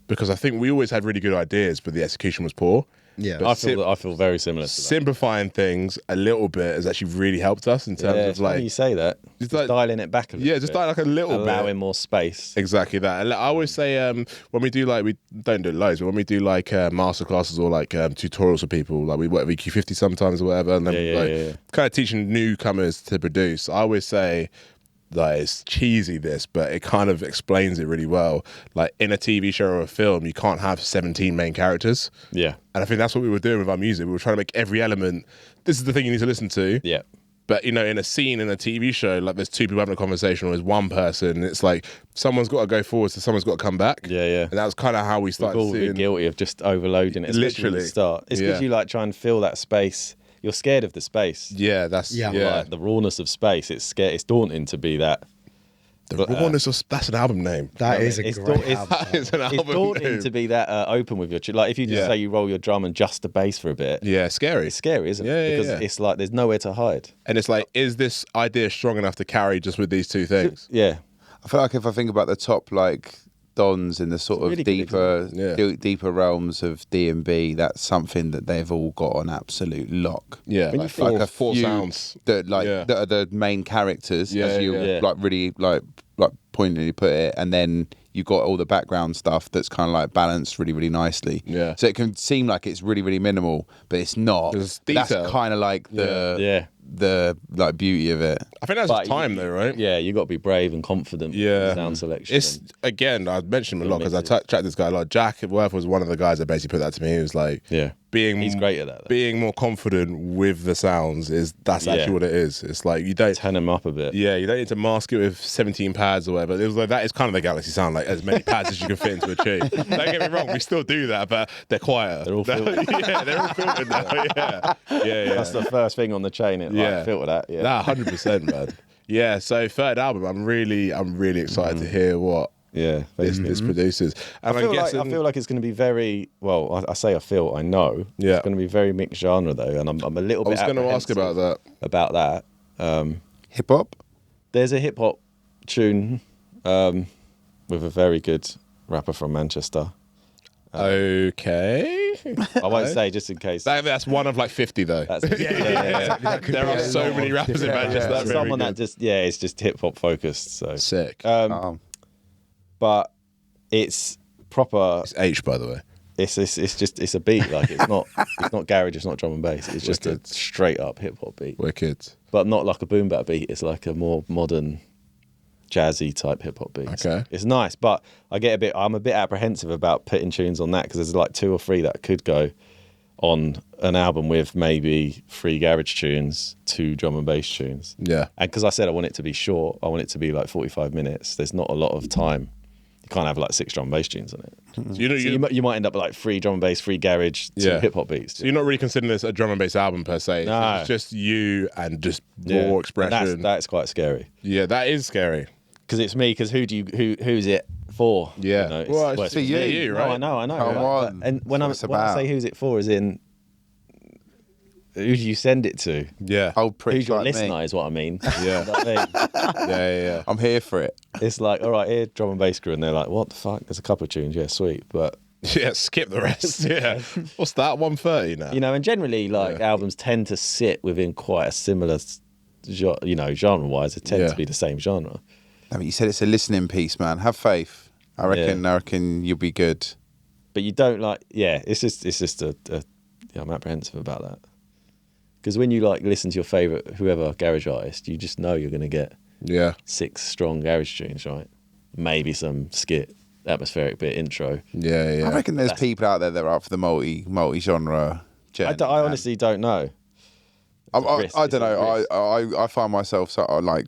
Because I think we always had really good ideas, but the execution was poor. Yeah. But I feel very similar to that. simplifying things a little bit has actually really helped us in terms It's of funny like you say that. Just Just like- dialing it back a little bit. just like a little allowing bit. more space. Exactly that. And I always say when we do like, we don't do it loads, but when we do like master classes or like tutorials for people, like we work with EQ50 sometimes or whatever, and then kind of teaching newcomers to produce. I always say that it's cheesy but it kind of explains it really well. Like in a TV show or a film, you can't have 17 main characters. Yeah. And I think that's what we were doing with our music. We were trying to make every element, this is the thing you need to listen to. Yeah. But, you know, in a scene in a TV show, like there's 2 people having a conversation or there's 1 person. It's like someone's got to go forward, so someone's got to come back. Yeah. And that was kind of how we We've started all been seeing. guilty of just overloading it, especially at the Literally. start. It's because you like try and fill that space. You're scared of the space. Yeah, that's Like the rawness of space. It's scary. It's daunting to be that. The rawness of, that's an album name. That is a It's great it's- album. It's an It's album daunting name. to be that open with your like if you just say you roll your drum and just the bass for a bit. Yeah, scary. It's scary, isn't Yeah, it? yeah, Because yeah. it's like there's nowhere to hide. And it's like, is this idea strong enough to carry just with these 2 things? Yeah. I feel like if I think about the top like dons in the sort of really good deeper realms of D&B, that's something that they've all got on absolute lock. Yeah, like, like a four few sounds. that like Yeah. that are the main characters, Yeah, as you yeah. like really like pointedly put it, and then you've got all the background stuff that's kind of like balanced really, really nicely. Yeah. So it can seem like it's really, really minimal, but it's not. There's That's detail. kind of like the the like beauty of it. I think that's But just time, though, right? Yeah, you got to be brave and confident with Yeah. the sound selection. It's again, I mentioned him a lot because I chatted this guy a lot. Jack Worth was one of the guys that basically put that to me. He was like, Yeah. He's great at that, though. Being more confident with the sounds that's actually what it is. It's like you don't Turn them up a bit. Yeah, you don't need to mask it with 17 pads or whatever. It was like that is kind of the Galaxy sound, like as many pads as you can fit into a tune. Don't get me wrong, we still do that, but they're quieter. They're all filtered. Yeah, they're all filtered now. Yeah. That's the first thing on the chain. Filter that. Yeah. Nah, 100%, man. Yeah, so third album, I'm really excited to hear what this produces. And I feel like it's going to be very well. I know. Yeah. It's going to be very mixed genre though, and I'm a little bit. I was going to ask about that. About that. Hip hop. There's a hip hop tune with a very good rapper from Manchester. Okay. I won't say just in case. That's one of like 50 though. There are so many rappers in Manchester. That's someone that just it's just hip hop focused. So sick. But it's proper. It's H, by the way. It's a beat. Like it's not garage. It's not drum and bass. It's just a straight up hip hop beat. Wicked. But not like a boom bap beat. It's like a more modern, jazzy type hip hop beat. Okay. It's nice, but I'm a bit apprehensive about putting tunes on that because there's like 2 or 3 that could go on an album with maybe 3 garage tunes, 2 drum and bass tunes. Yeah. And because I said I want it to be short, I want it to be like 45 minutes. There's not a lot of time. You can't have like 6 drum and bass tunes on it. So you might end up with like 3 drum and bass, 3 garage, 2 hip hop beats. So you're not really considering this a drum and bass album per se. No. It's just you and just raw expression. That's quite scary. Yeah, that is scary. Because it's me. Because who's it for? Yeah. You know, Well, it's for you, right? No, I know. Come on. And when I That's what it's say about. who's it for, as in who do you send it to? Yeah. Old pricks Who's your like listener me. is what I mean. Yeah. You know what I mean? Yeah. I'm here for it. It's like, all right, here, drum and bass crew, and they're like, what the fuck? There's a couple of tunes, yeah, sweet, but Yeah, skip the rest. Yeah. What's that? 130 now? you know, and generally, like albums tend to sit within quite a similar, genre-wise. They tend to be the same genre. I mean, you said it's a listening piece, man. Have faith. I reckon you'll be good. But you don't like, it's just I'm apprehensive about that. Because when you like listen to your favourite, whoever garage artist, you just know you're going to get 6 strong garage tunes, right? Maybe some skit, atmospheric bit, intro. Yeah. I reckon there's people out there that are up for the multi-genre journey. I honestly don't know. I don't know. I find myself I'm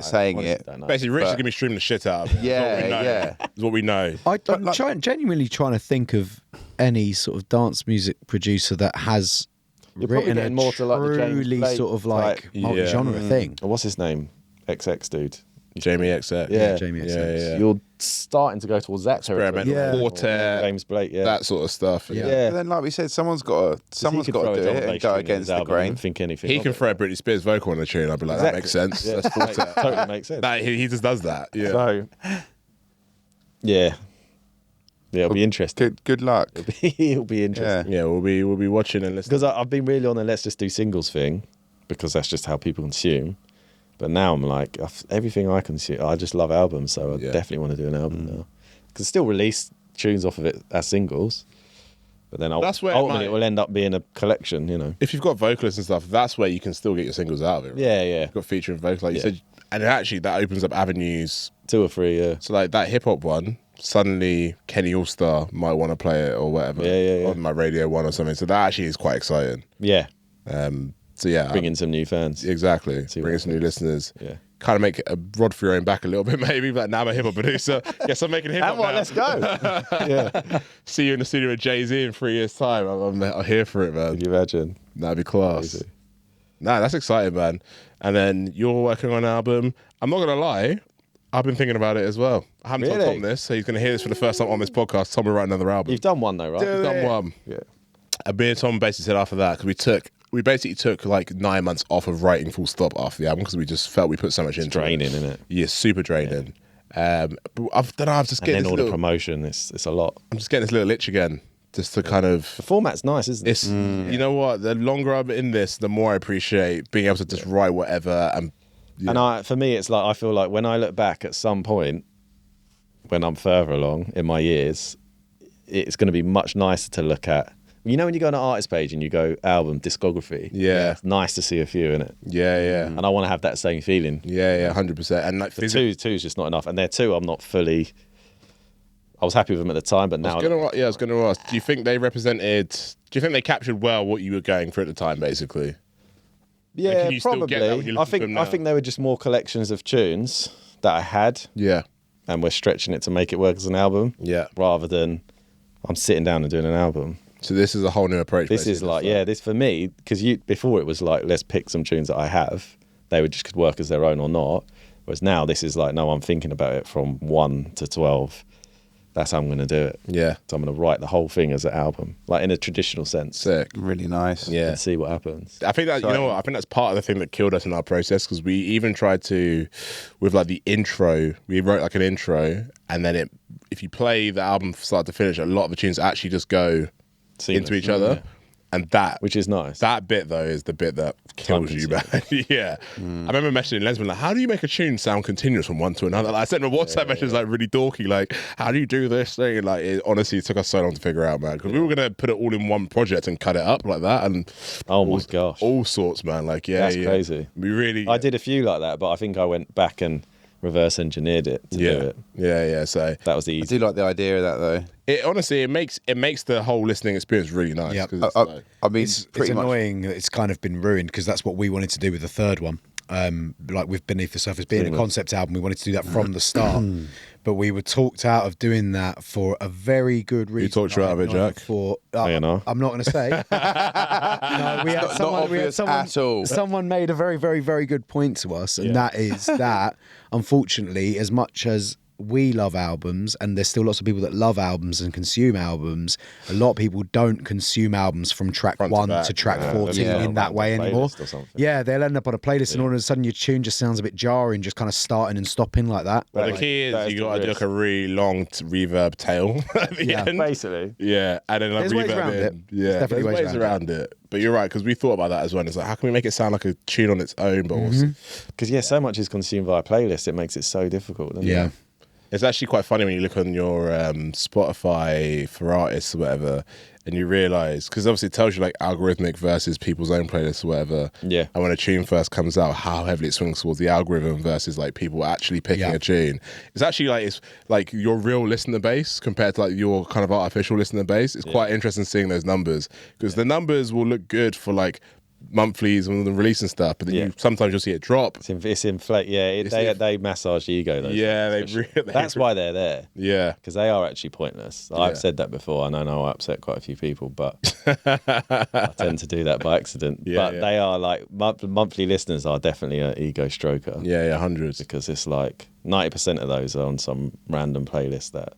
saying honestly it. don't know. Basically, Rich is going to be streaming the shit out of it. Yeah. It's what we know. I'm genuinely trying to think of any sort of dance music producer that has You're probably written a getting more to like the James truly Blake sort of like type. multi-genre thing. What's his name? XX dude. Jamie XX. Yeah. Jamie XX. Yeah. You're starting to go towards that territory. Experimental Yeah. quartet, James Blake, that sort of stuff. Yeah. But then, like we said, someone's got to do it and go against the I grain. don't think anything. He of can it. throw a Britney Spears vocal on the tune. I'd be like, that makes sense. Yeah. That's quartet. Totally makes sense. He just does that. Yeah. So, yeah, it'll be interesting. Good luck. It'll be interesting. Yeah, we'll be watching and listening. Because I've been really on the let's just do singles thing, because that's just how people consume. But now I'm like, everything I consume, I just love albums, so I definitely want to do an album now. Because still release tunes off of it as singles, but then That's where ultimately it will end up being a collection, you know. If you've got vocalists and stuff, that's where you can still get your singles out of it. Right? Yeah. You've got featuring vocals, like you said, and actually that opens up avenues. 2 or 3, yeah. So like that hip hop one, suddenly Kenny Allstar might want to play it or whatever on my Radio 1 or something. So that actually is quite exciting. Yeah. So yeah, Bring in some new fans. Exactly. See Bring in what some new listeners. Yeah. Kind of make a rod for your own back a little bit, maybe. But now I'm a hip hop producer. Guess I'm making hip hop. Let's go. Yeah. See you in the studio with Jay-Z in 3 years' time. I'm here for it, man. Could you imagine? That'd be class. Crazy. Nah, that's exciting, man. And then you're working on an album. I'm not gonna lie, I've been thinking about it as well. I haven't told Really? Tom this, so he's gonna hear this for the first time on this podcast. Tom will write another album. You've done one though, right? He's done one. Yeah. And me and Tom basically said after that, because we basically took like 9 months off of writing full stop after the album because we just felt we put so much into Draining, it. isn't it? Yeah, super draining. But I've just And getting then this all the little, promotion, it's a lot. I'm just getting this little itch again, just to kind of. The format's nice, isn't it? It's you know what? The longer I'm in this, the more I appreciate being able to just write whatever and. And for me, it's like I feel like when I look back at some point, when I'm further along in my years, it's going to be much nicer to look at You know when you go on an artist page and you go album discography. Yeah. It's nice to see a few in it, Yeah. and I want to have that same feeling. Yeah, 100%. And like The two is just not enough, and they're two I'm not fully. I was happy with them at the time, but now I was going to ask. Do you think they represented? Do you think they captured well what you were going for at the time, basically? yeah, can you still probably. get that when you listen to them now? I think they were just more collections of tunes that I had, Yeah. and we're stretching it to make it work as an album. Yeah. Rather than I'm sitting down and doing an album. So this is a whole new approach. This is like, this for me, because before it was like, let's pick some tunes that I have. They would just could work as their own or not. Whereas now this is like, no, I'm thinking about it from 1 to 12. That's how I'm going to do it. Yeah. So I'm going to write the whole thing as an album, like in a traditional sense. Sick. Really nice. Yeah. And see what happens. I think that, you know what, I think that's part of the thing that killed us in our process, because we even tried to, with like the intro, we wrote like an intro, and then if you play the album from start to finish, a lot of the tunes actually just go Seamless. into each other. Yeah. And that, Which is nice. that bit though is the bit that kills you, man. Yeah. I remember messaging Lensman like, how do you make a tune sound continuous from one to another? Like, I sent him a WhatsApp message like really dorky, like, how do you do this thing? And like, it honestly took us so long to figure out, man, because we were gonna put it all in one project and cut it up like that, and Oh my gosh. all sorts, man. Like, yeah, That's yeah. crazy. We really, I did a few like that, but I think I went back and reverse engineered it to do it. yeah. So That was the I easy. do like the idea of that though. it honestly, it makes the whole listening experience really nice. Yep. 'Cause it's like, I mean, It's pretty much. annoying that it's kind of been ruined because that's what we wanted to do with the third one. Like with Beneath the Surface being a concept album, we wanted to do that from the start. But we were talked out of doing that for a very good reason. talked you out of it, Jack? You know. I'm not going to say. No, we had Not someone, obvious at all. someone made a very, very, very good point to us, and that is that, unfortunately, as much as we love albums, and there's still lots of people that love albums and consume albums, a lot of people don't consume albums from track Front to 1 back, to track yeah. 14 Yeah. in that way Random anymore. playlist or something. Yeah, they'll end up on a playlist, and all of a sudden your tune just sounds a bit jarring, just kind of starting and stopping like that. but the Like, key that is is you the got to do risk. like a really long reverb tail at the Yeah. end. Basically. Yeah, and then like There's ways reverb around in. it. Yeah, There's definitely there's ways ways around around it. But you're right, because we thought about that as well. It's like, how can we make it sound like a tune on its own, but also Because so much is consumed via playlist. It makes it so difficult. Doesn't Yeah. It? it's actually quite funny when you look on your Spotify for artists or whatever, and you realise, because obviously it tells you like algorithmic versus people's own playlists or whatever. Yeah. And when a tune first comes out, how heavily it swings towards the algorithm versus like people actually picking Yeah. a tune. It's actually it's like your real listener base compared to like your kind of artificial listener base. It's quite interesting seeing those numbers, because the numbers will look good for like monthlies and the release and stuff, but then sometimes you'll see it drop. It's inflate. Yeah, they massage the ego. Those Yeah, things, they especially. really- That's why they're there. Yeah. Because they are actually pointless. I've said that before, and I know I upset quite a few people, but I tend to do that by accident. Yeah, but yeah. they are like monthly listeners are definitely an ego stroker. Yeah, hundreds. Because it's like 90% of those are on some random playlist that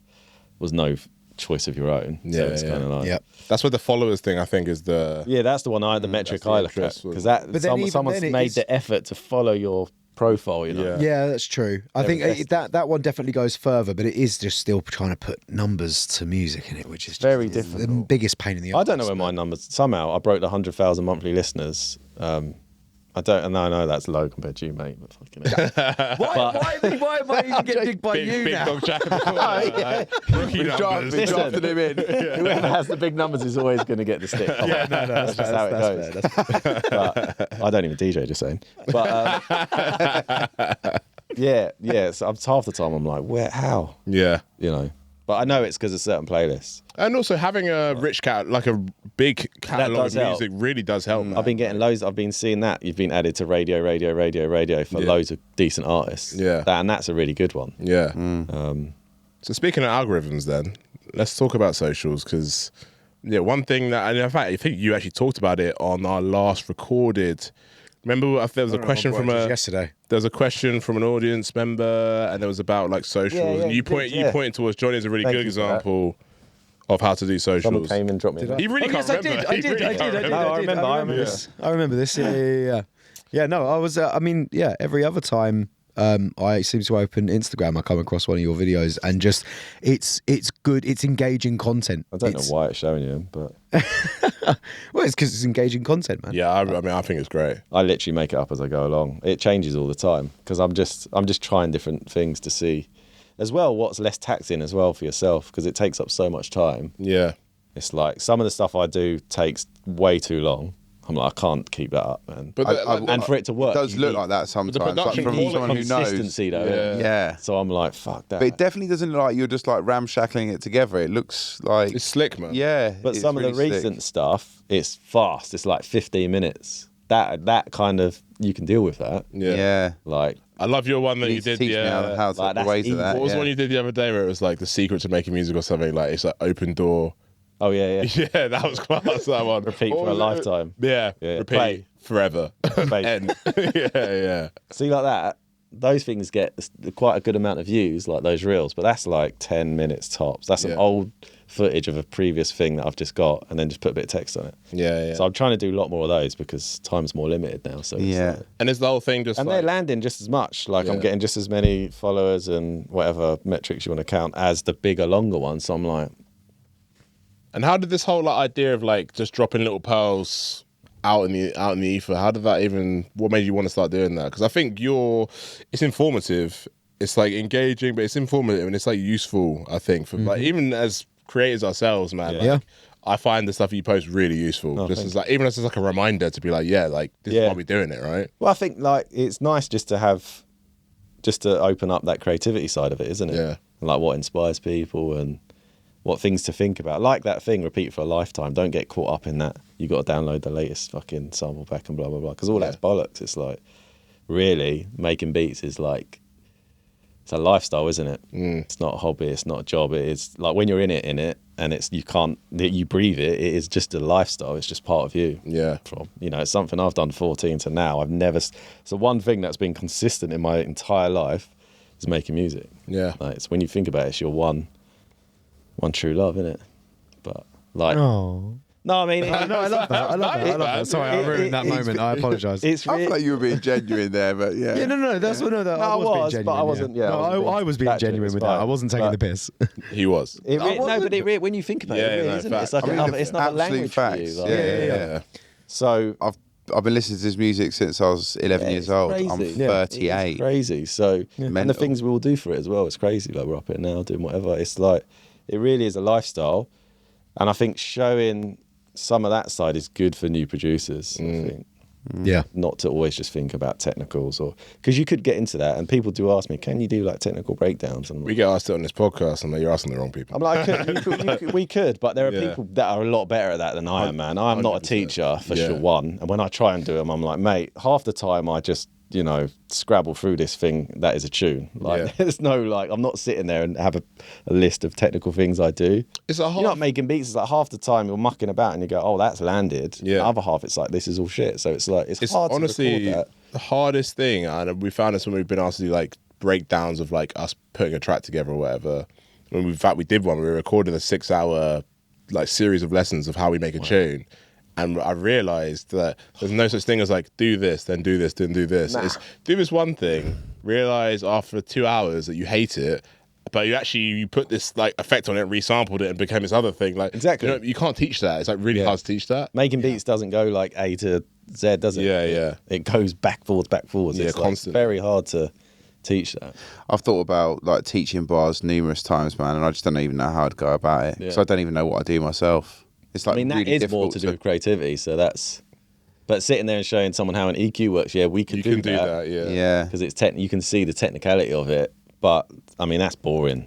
was no choice of your own. So Yeah, it's yeah. kind of like Yep. That's what the followers thing I think is the yeah, that's the one the metric the I look at, interest because one. But then even someone's then it made is- the effort to follow your profile. You know. Yeah. Yeah, that's true. I think invested. that one definitely goes further, but it is just still trying to put numbers to music in it, which is Very just the difficult. biggest pain in the I don't know arse, where but- my numbers. Somehow I broke the 100,000 monthly listeners. I don't, and I know that's low compared to you, mate. But fucking hell. Why am I even getting digged by big, you big now? dog Jack in the corner. like, rookie numbers. We drafted him in. Whoever has the big numbers is always going to get the stick. That's just how it goes. But I don't even DJ, just saying. But yeah. So half the time I'm like, where, how, Yeah. you know? But I know it's because of certain playlists. And also having a rich like a big catalogue of does help. music really does help. man. I've been getting loads. I've been seeing that you've been added to radio for loads of decent artists. Yeah. And that's a really good one. Yeah. So speaking of algorithms, then let's talk about socials, because one thing that, and in fact, I think you actually talked about it on our last recorded. Remember, there was a question from yesterday. There was a question from an audience member, and there was about like socials, Yeah, and you pointed towards Johnny as a really Thank good you for that. example of how to do socials. Someone came and dropped me. He really can't remember. I He did. really I can't did. remember. No, I remember this. I remember this. Yeah. Yeah, no, I was. I mean, yeah. Every other time I seem to open Instagram, I come across one of your videos, and just it's good. It's engaging content. I don't know why it's showing you, but Well, it's because it's engaging content, man. Yeah, I mean, I think it's great. I literally make it up as I go along. It changes all the time because I'm just trying different things to see, as well, what's less taxing as well for yourself, because it takes up so much time. Yeah. It's like some of the stuff I do takes way too long. I'm like, I can't keep that up, man. But and for it to work, It does look like that sometimes. Like production from quality- someone who knows. consistency though. Yeah. Yeah. So I'm like, fuck that. But it definitely doesn't look like you're just like ramshackling it together. It looks like it's slick, man. yeah. But it's some of the really recent slick. stuff, it's fast. It's like 15 minutes. That kind of, you can deal with that. Yeah. Like, I love your one that You you need to did. teach me how to like, the that's ways easy. of that. What was the yeah. one you did the other day where it was like the secret to making music or something? Like it's like open door. oh yeah, yeah. Yeah, that was class. That one. Repeat What for a was it? lifetime. Yeah, Yeah, repeat play. forever. Play. End. yeah. See, like that, those things get quite a good amount of views, like those reels, but that's like 10 minutes tops. That's Yeah. an old footage of a previous thing that I've just got and then just put a bit of text on it. Yeah. So I'm trying to do a lot more of those because time's more limited now. So it's Yeah. like- And is the whole thing just and like they're landing just as much. Like I'm Yeah. getting just as many followers and whatever metrics you want to count as the bigger, longer ones. So I'm like, And how did this whole like idea of like just dropping little pearls out in the ether? How did that even? What made you want to start doing that? Because I think it's informative. It's like engaging, but it's informative and it's like useful. I think for like even as creators ourselves, man. Yeah. Like, Yeah. I find the stuff you post really useful. Oh, just thank as like even as like a reminder to be like, yeah, like this is Yeah. why we're doing it, right? well, I think like it's nice just to open up that creativity side of it, isn't it? Yeah. And, like what inspires people and what things to think about. Like that thing, repeat for a lifetime. Don't get caught up in that. You got to download the latest fucking sample pack and blah blah blah. Because all that's bollocks. It's like really making beats is like it's a lifestyle, isn't it? It's not a hobby. It's not a job. It is like when you're in it, and it's you breathe it. It is just a lifestyle. It's just part of you. Yeah. From it's something I've done 14 to now. I've never. So one thing that's been consistent in my entire life is making music. Yeah. Like it's when you think about it, it's your one true love, isn't it? But like, Oh. no, I mean, No, I love that. I love that. I love that. Sorry, I ruined that moment. I apologise. it's I feel really. like you were being genuine there, but yeah. Yeah, no, that's what. No, that, I I was was, being genuine. but I wasn't- yeah, no, I wasn't being I was being that genuine with genuine, that. I wasn't taking but- the piss. He was. No, but when you think about Yeah, it, no, isn't it? facts. It's like I mean, another, it's another absolute language for facts. you. Like, Yeah. So I've been listening to his music since I was 11 years it's old. crazy. I'm Yeah, 38. It's crazy. So and the Mental. things we all do for it as well. It's crazy. Like we're up here now doing whatever. It's like it really is a lifestyle, and I think showing some of that side is good for new producers. I think. Yeah. Not to always just think about technicals, or because you could get into that, and people do ask me, "Can you do like technical breakdowns?" And I'm We like, get asked it on this podcast, and you're asking the wrong people. I'm like, we could, but there are Yeah. people that are a lot better at that than I am, man. I'm not a 100%. teacher for Yeah. sure, one. And when I try and do them, I'm like, mate, half the time I just, scrabble through this thing that is a tune. Like, Yeah. there's no, like, I'm not sitting there and have a list of technical things I do. It's a You're not making beats. It's like half the time you're mucking about and you go, oh, that's landed. Yeah. The other half, it's like, this is all shit. So it's like, it's hard honestly to record that. the hardest thing, and we found this when we've been asked to do like breakdowns of like us putting a track together or whatever. When in fact we did one, we were recording a 6-hour like series of lessons of how we make a tune. And I realized that there's no such thing as like do this, then do this, then do this. It's do this one thing, realize after 2 hours that you hate it, but you put this like effect on it, resampled it, and became this other thing. Like Exactly. you can't teach that. It's like really hard to teach that. Making beats doesn't go like A to Z, does it? Yeah. It goes back, forwards, back, forwards. Yeah, It's like constantly. very hard to teach that. I've thought about like teaching bars numerous times, man, and I just don't even know how I'd go about it because Yeah. I don't even know what I do myself. It's like I mean, that really is difficult more to do with creativity. So that's, but sitting there and showing someone how an EQ works, yeah, we could You do can do that, yeah. Yeah. because it's you can see the technicality of it. But I mean, that's boring.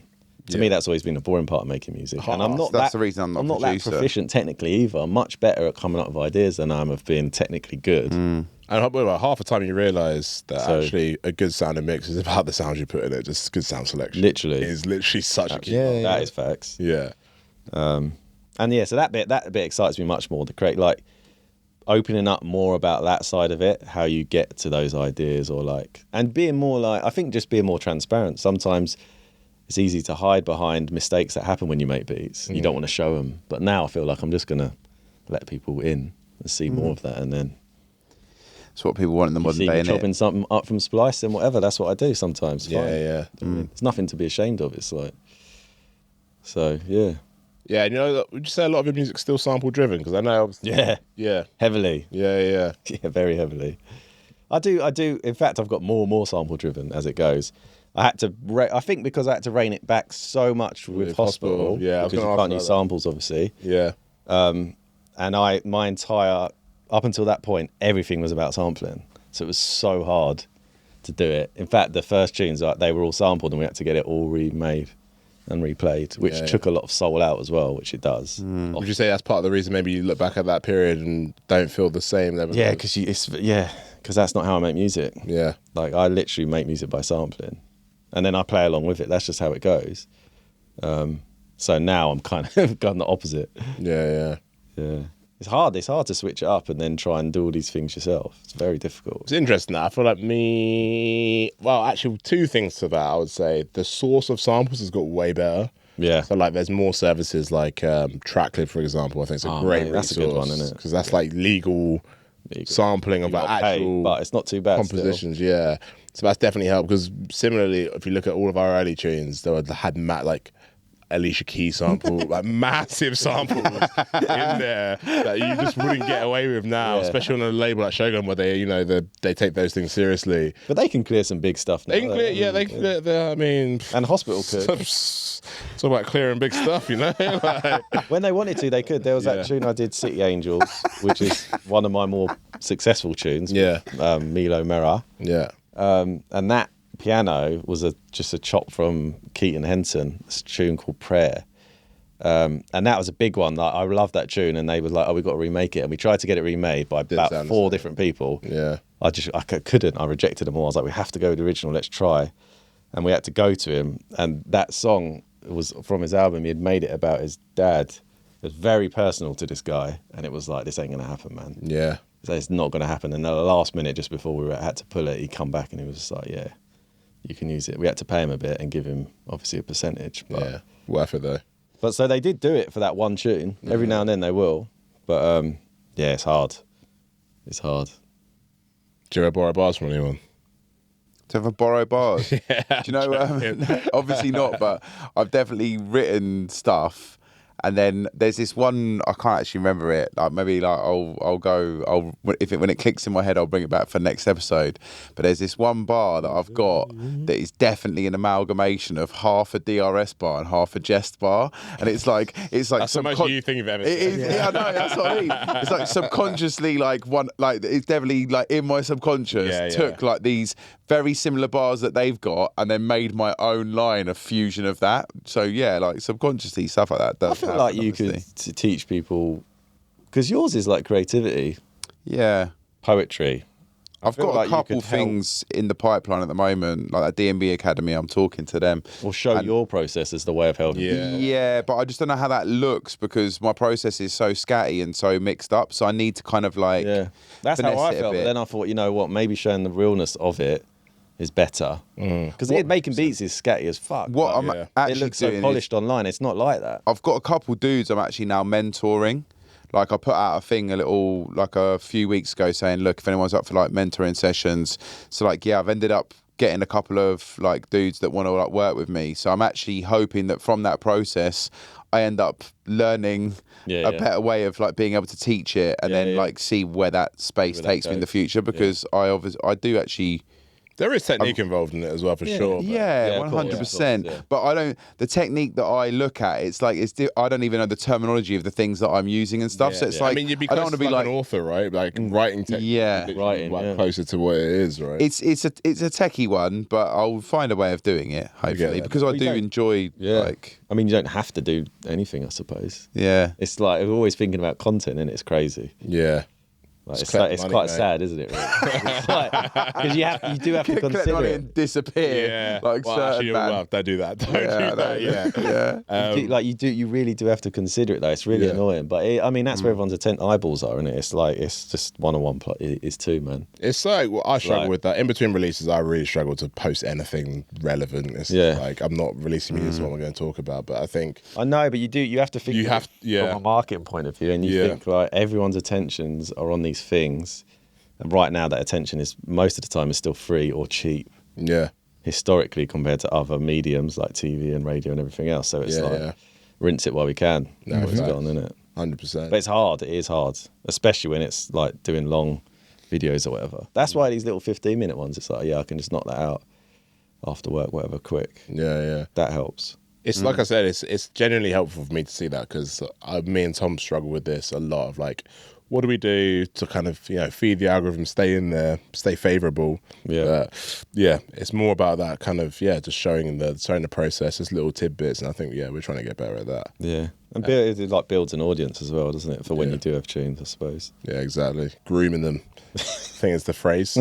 To me, that's always been the boring part of making music. And I'm not That's that, the reason I'm not a that producer. proficient technically either. I'm much better at coming up with ideas than I am of being technically good. And half the time you realise that So- actually a good sounding mix is about the sounds you put in it, just good sound selection. Literally. It is literally such a key. Yeah. That is facts. Yeah. And yeah, so that bit excites me much more. To create like opening up more about that side of it, how you get to those ideas, or like, and being more like, I think just being more transparent. Sometimes it's easy to hide behind mistakes that happen when you make beats. You don't want to show them, but now I feel like I'm just gonna let people in and see more of that, and then It's what people want in the you modern see day, me innit? chopping something up from Splice and whatever. That's what I do sometimes. It's Yeah, fine. yeah. It's nothing to be ashamed of. It's like, so yeah, Yeah, and would you say a lot of your music's still sample driven? Because I know obviously. yeah, Yeah. heavily. Yeah. Yeah, very heavily. I do. In fact, I've got more and more sample driven as it goes. I had to. I think because I had to rein it back so much with Hospital. Yeah, because you can't use samples, obviously. Yeah. And my entire up until that point, everything was about sampling. So it was so hard to do it. In fact, the first tunes, they were all sampled and we had to get it all remade and replayed, which took a lot of soul out as well, which it does. Would you say that's part of the reason maybe you look back at that period and don't feel the same level? Yeah, because that's not how I make music. Yeah. Like, I literally make music by sampling. And then I play along with it. That's just how it goes. So now I'm kind of gone the opposite. Yeah. It's hard to switch it up and then try and do all these things yourself. It's very difficult. It's interesting that I feel like actually two things to that. I would say the source of samples has got way better. Yeah. So like there's more services like Tracklib, for example. I think it's a great resource. That's a good one, isn't it? Because that's like legal sampling of actual but it's not too bad compositions. still. Yeah. So that's definitely helped because similarly, if you look at all of our early tunes, they had like Alicia Keys sample, like massive samples in there that you just wouldn't get away with now, especially on a label like Shogun where they take those things seriously. But they can clear some big stuff now. They can clear, they can clear. I mean, and Hospital could. Talk about clearing big stuff, like, when they wanted to, they could. There was that tune I did, City Angels, which is one of my more successful tunes. Yeah, Milo Mera. Yeah, and that piano was just a chop from Keaton Henson. It's a tune called Prayer. And that was a big one. Like, I loved that tune, and they were like, "Oh, we got to remake it." And we tried to get it remade by about 4 different people. Yeah, I couldn't. I rejected them all. I was like, "We have to go with the original. Let's try." And we had to go to him. And that song was from his album. He had made it about his dad. It was very personal to this guy, and it was like, "This ain't gonna happen, man." Yeah, so it's not gonna happen. And at the last minute, just before we had to pull it, he come back and he was just like, "Yeah, you can use it." We had to pay him a bit and give him obviously a percentage. But, yeah, worth it though. But so they did do it for that one tune. Every now and then they will. But yeah, it's hard. It's hard. Do you ever borrow bars from anyone? To ever borrow bars? Do you know? Obviously not, but I've definitely written stuff. And then there's this one, I can't actually remember it. Like maybe like when it clicks in my head, I'll bring it back for next episode. But there's this one bar that I've got that is definitely an amalgamation of half a DRS bar and half a Jest bar. And it's like that's the most you thing you've ever said. It is, yeah, I know, that's what I mean. It's like subconsciously it's definitely like in my subconscious took like these very similar bars that they've got and then made my own line, a fusion of that. So yeah, like subconsciously stuff like that. I feel like you could teach people, because yours is like creativity. Yeah. Poetry. I've got a couple things in the pipeline at the moment, like that D&B Academy. I'm talking to them. Or show your process as the way of helping people. Yeah, but I just don't know how that looks because my process is so scatty and so mixed up. So I need to kind of like that's how I felt. But then I thought, you know what, maybe showing the realness of it is better. Because making beats is scatty as fuck. What I'm actually it looks so polished online. It's not like that. I've got a couple dudes I'm actually now mentoring. Like I put out a thing a few weeks ago saying, look, if anyone's up for like mentoring sessions. So like, yeah, I've ended up getting a couple of like dudes that want to like work with me. So I'm actually hoping that from that process, I end up learning a better way of like being able to teach it and then like see where that space takes me in the future. Because I do actually. There is technique involved in it as well, for sure. Yeah, 100%. But the technique that I look at, it's like, I don't even know the terminology of the things that I'm using and stuff. So it's like, I mean, you'd be I don't want to be like an author, right? Like writing technique. Writing, closer to what it is, right? It's a techie one, but I'll find a way of doing it, hopefully, because I do enjoy, like... I mean, you don't have to do anything, I suppose. Yeah. It's like, we're always thinking about content and it's crazy. Yeah. Like, it's quite sad, isn't it? Really? Because you do have to consider it. And disappear. Yeah. Like don't do that. Don't do that. Yeah. You really do have to consider it though. It's really annoying, but that's where everyone's eyeballs are, isn't it? It's like it's just 1-on-1. It's 2, man. It's like I struggle with that. In between releases, I really struggle to post anything relevant. It's like I'm not releasing music. This is what we're going to talk about. But I think I know, but you have to think from a marketing point of view, and you think like everyone's attentions are on these things, and right now that attention is most of the time is still free or cheap. Yeah. Historically, compared to other mediums like TV and radio and everything else, so it's rinse it while we can. No, it's gone, isn't it? 100%. But it's hard. It is hard, especially when it's like doing long videos or whatever. That's why these little 15-minute ones. It's like I can just knock that out. after work, whatever, quick. Yeah. That helps. It's like I said, it's genuinely helpful for me to see that because me and Tom struggle with this a lot of like, what do we do to kind of, feed the algorithm, stay in there, stay favorable? Yeah. It's more about that kind of, just showing the process, just little tidbits. And I think, we're trying to get better at that. Yeah. And it like builds an audience as well, doesn't it? For when you do have tunes, I suppose. Yeah, exactly. Grooming them. I think it's the phrase.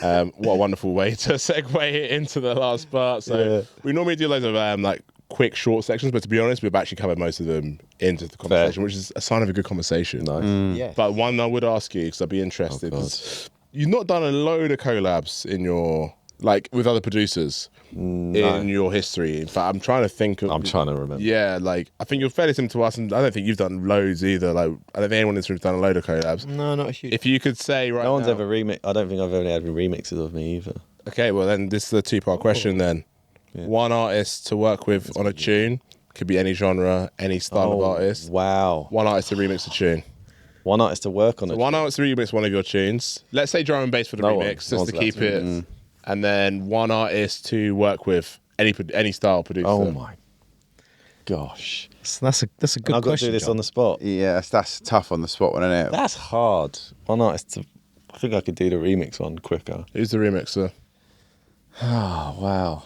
What a wonderful way to segue into the last part. So we normally do loads of like quick, short sections, but to be honest, we've actually covered most of them into the conversation, which is a sign of a good conversation. Nice. Yeah. But one I would ask you, because I'd be interested, because you've not done a load of collabs in your, like, with other producers in your history. In fact, I'm trying to think of... I'm trying to remember. Yeah, like, I think you're fairly similar to us, and I don't think you've done loads either. Like, I don't think anyone in this room's done a load of collabs. No, not a huge. If you could say right No one's now- ever remix. I don't think I've ever had remixes of me either. Okay, well then this is a two-part question then. Yeah. One artist to work with on a tune, could be any genre, any style of artist. Wow. One artist to remix a tune. One artist to work on it. One artist to remix one of your tunes. Let's say drum and bass for the No one. remix, No just to one's keep allowed to it. And then one artist to work with any style producer. Oh my gosh. That's a good I've got to question. do this John. on the spot. Yeah, that's tough on the spot one, isn't it? That's hard. One artist to... I think I could do the remix one quicker. Who's the remixer? Oh, wow.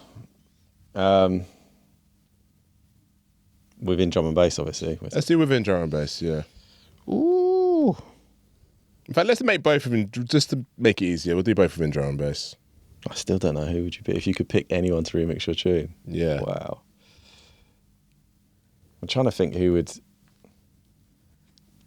Within drum and bass, obviously. Let's do within drum and bass, yeah. Ooh. In fact, let's make both of them, just to make it easier, we'll do both within drum and bass. I still don't know who would you pick. If you could pick anyone to remix your tune. Yeah. Wow. I'm trying to think who would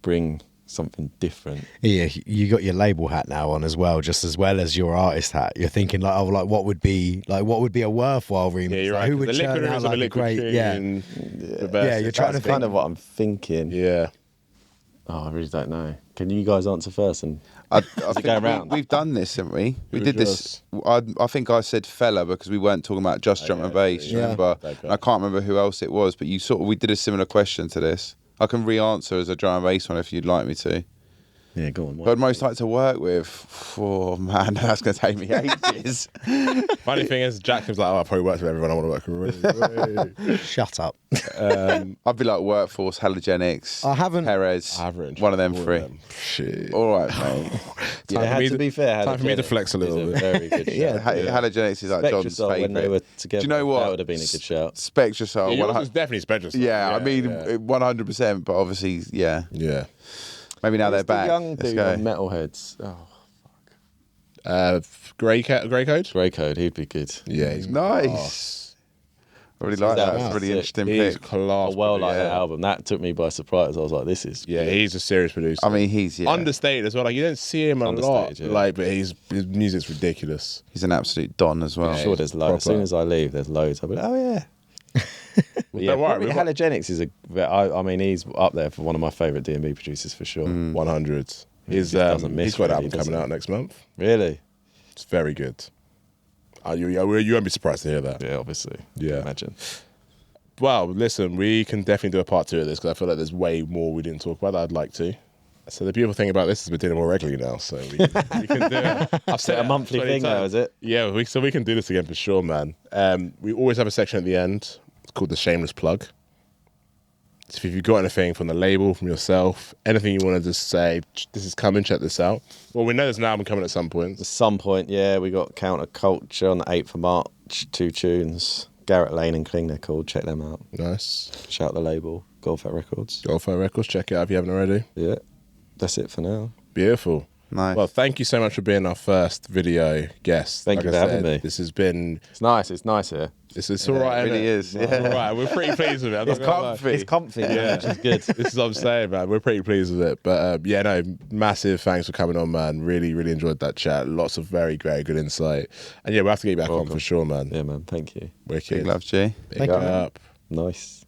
bring something different. Yeah, you got your label hat now on as well as your artist hat. You're thinking like, what would be a worthwhile remix? Yeah, you're Like, right. who 'Cause would the liquid churn room out is a like a liquid great? tune, Yeah, the best. Yeah, you're trying That's to kind think. of what I'm thinking. Yeah. Oh, I really don't know. Can you guys answer first? And I it think go around? we've done this, haven't we? We Who did was this. I think I said fella because we weren't talking about just drum and bass. yeah. Remember? Okay. And I can't remember who else it was, but we did a similar question to this. I can re-answer as a drum and bass one if you'd like me to. yeah, go on. But I'd most like to work with. Oh man, that's going to take me ages. Funny thing is, Jack was like, I probably worked with everyone I want to work with. Shut up. I'd be like Workforce, Halogenics, I haven't- Perez, I have written one of them all three. Shit. All right, mate. Yeah, for me to be fair, time for me to flex a little bit. Very good shout. Yeah. Halogenics is like John's Spectracell, when they favourite. were together, Do you know what? that would have been a good shout. Spectracell. Yeah, yours 100 is definitely special. yeah, I mean, 100%, but obviously, yeah. Yeah. Maybe now they're Who's the back. young Let's dude go. on Metalheads. Oh, Grey Code? Grey Code, he'd be good. Yeah, he's Nice. I really like That that. was It's a really sick. interesting He's pick. class. I well like producer. that album. That took me by surprise. I was like, this is... Yeah, he's a serious producer. I mean, he's understated as well. Like you don't see him a lot, Understated, yeah. like, but his music's ridiculous. he's an absolute don as well. I'm sure there's loads. As proper. soon as I leave, there's loads. I'll be like, oh, yeah. But yeah, don't worry, probably we've got- Halogenics is I mean, he's up there for one of my favourite D&B producers for sure. 100. just doesn't miss He's got an really, album does coming he? out next month. Really? It's very good. You won't be surprised to hear that. Yeah, obviously. Yeah. Imagine. Well, listen, we can definitely do a part 2 of this because I feel like there's way more we didn't talk about that I'd like to. So the beautiful thing about this is we're doing it more regularly now, so we can do it. I've said a monthly thing now, is it? Yeah, so we can do this again for sure, man. We always have a section at the end. It's called the shameless plug. So if you've got anything from the label, from yourself, anything you want to just say, this is coming, check this out. Well, we know there's an album coming at some point. At some point, yeah, we got Counterculture on the 8th of March, 2 tunes. Garrett Lane and Kling, they're called. Check them out. Nice. Shout the label, Goldfat Records. Goldfire Records, check it out if you haven't already. Yeah, that's it for now. Beautiful. Nice. Well, thank you so much for being our first video guest. Thank you for having me. This has been... It's nice here. It's all right. it really innit? is, It's yeah. all right. We're pretty pleased with it. I'm not It's gonna lie. comfy. It's comfy, Yeah. which is good. This is what I'm saying, man. We're pretty pleased with it. But yeah, no, massive thanks for coming on, man. Really, really enjoyed that chat. Lots of very, very good insight. And yeah, we'll have to get you back on Welcome. for sure, man. Yeah, man, thank you. Wicked. Big love, G. Big Thank you, man. up. Nice.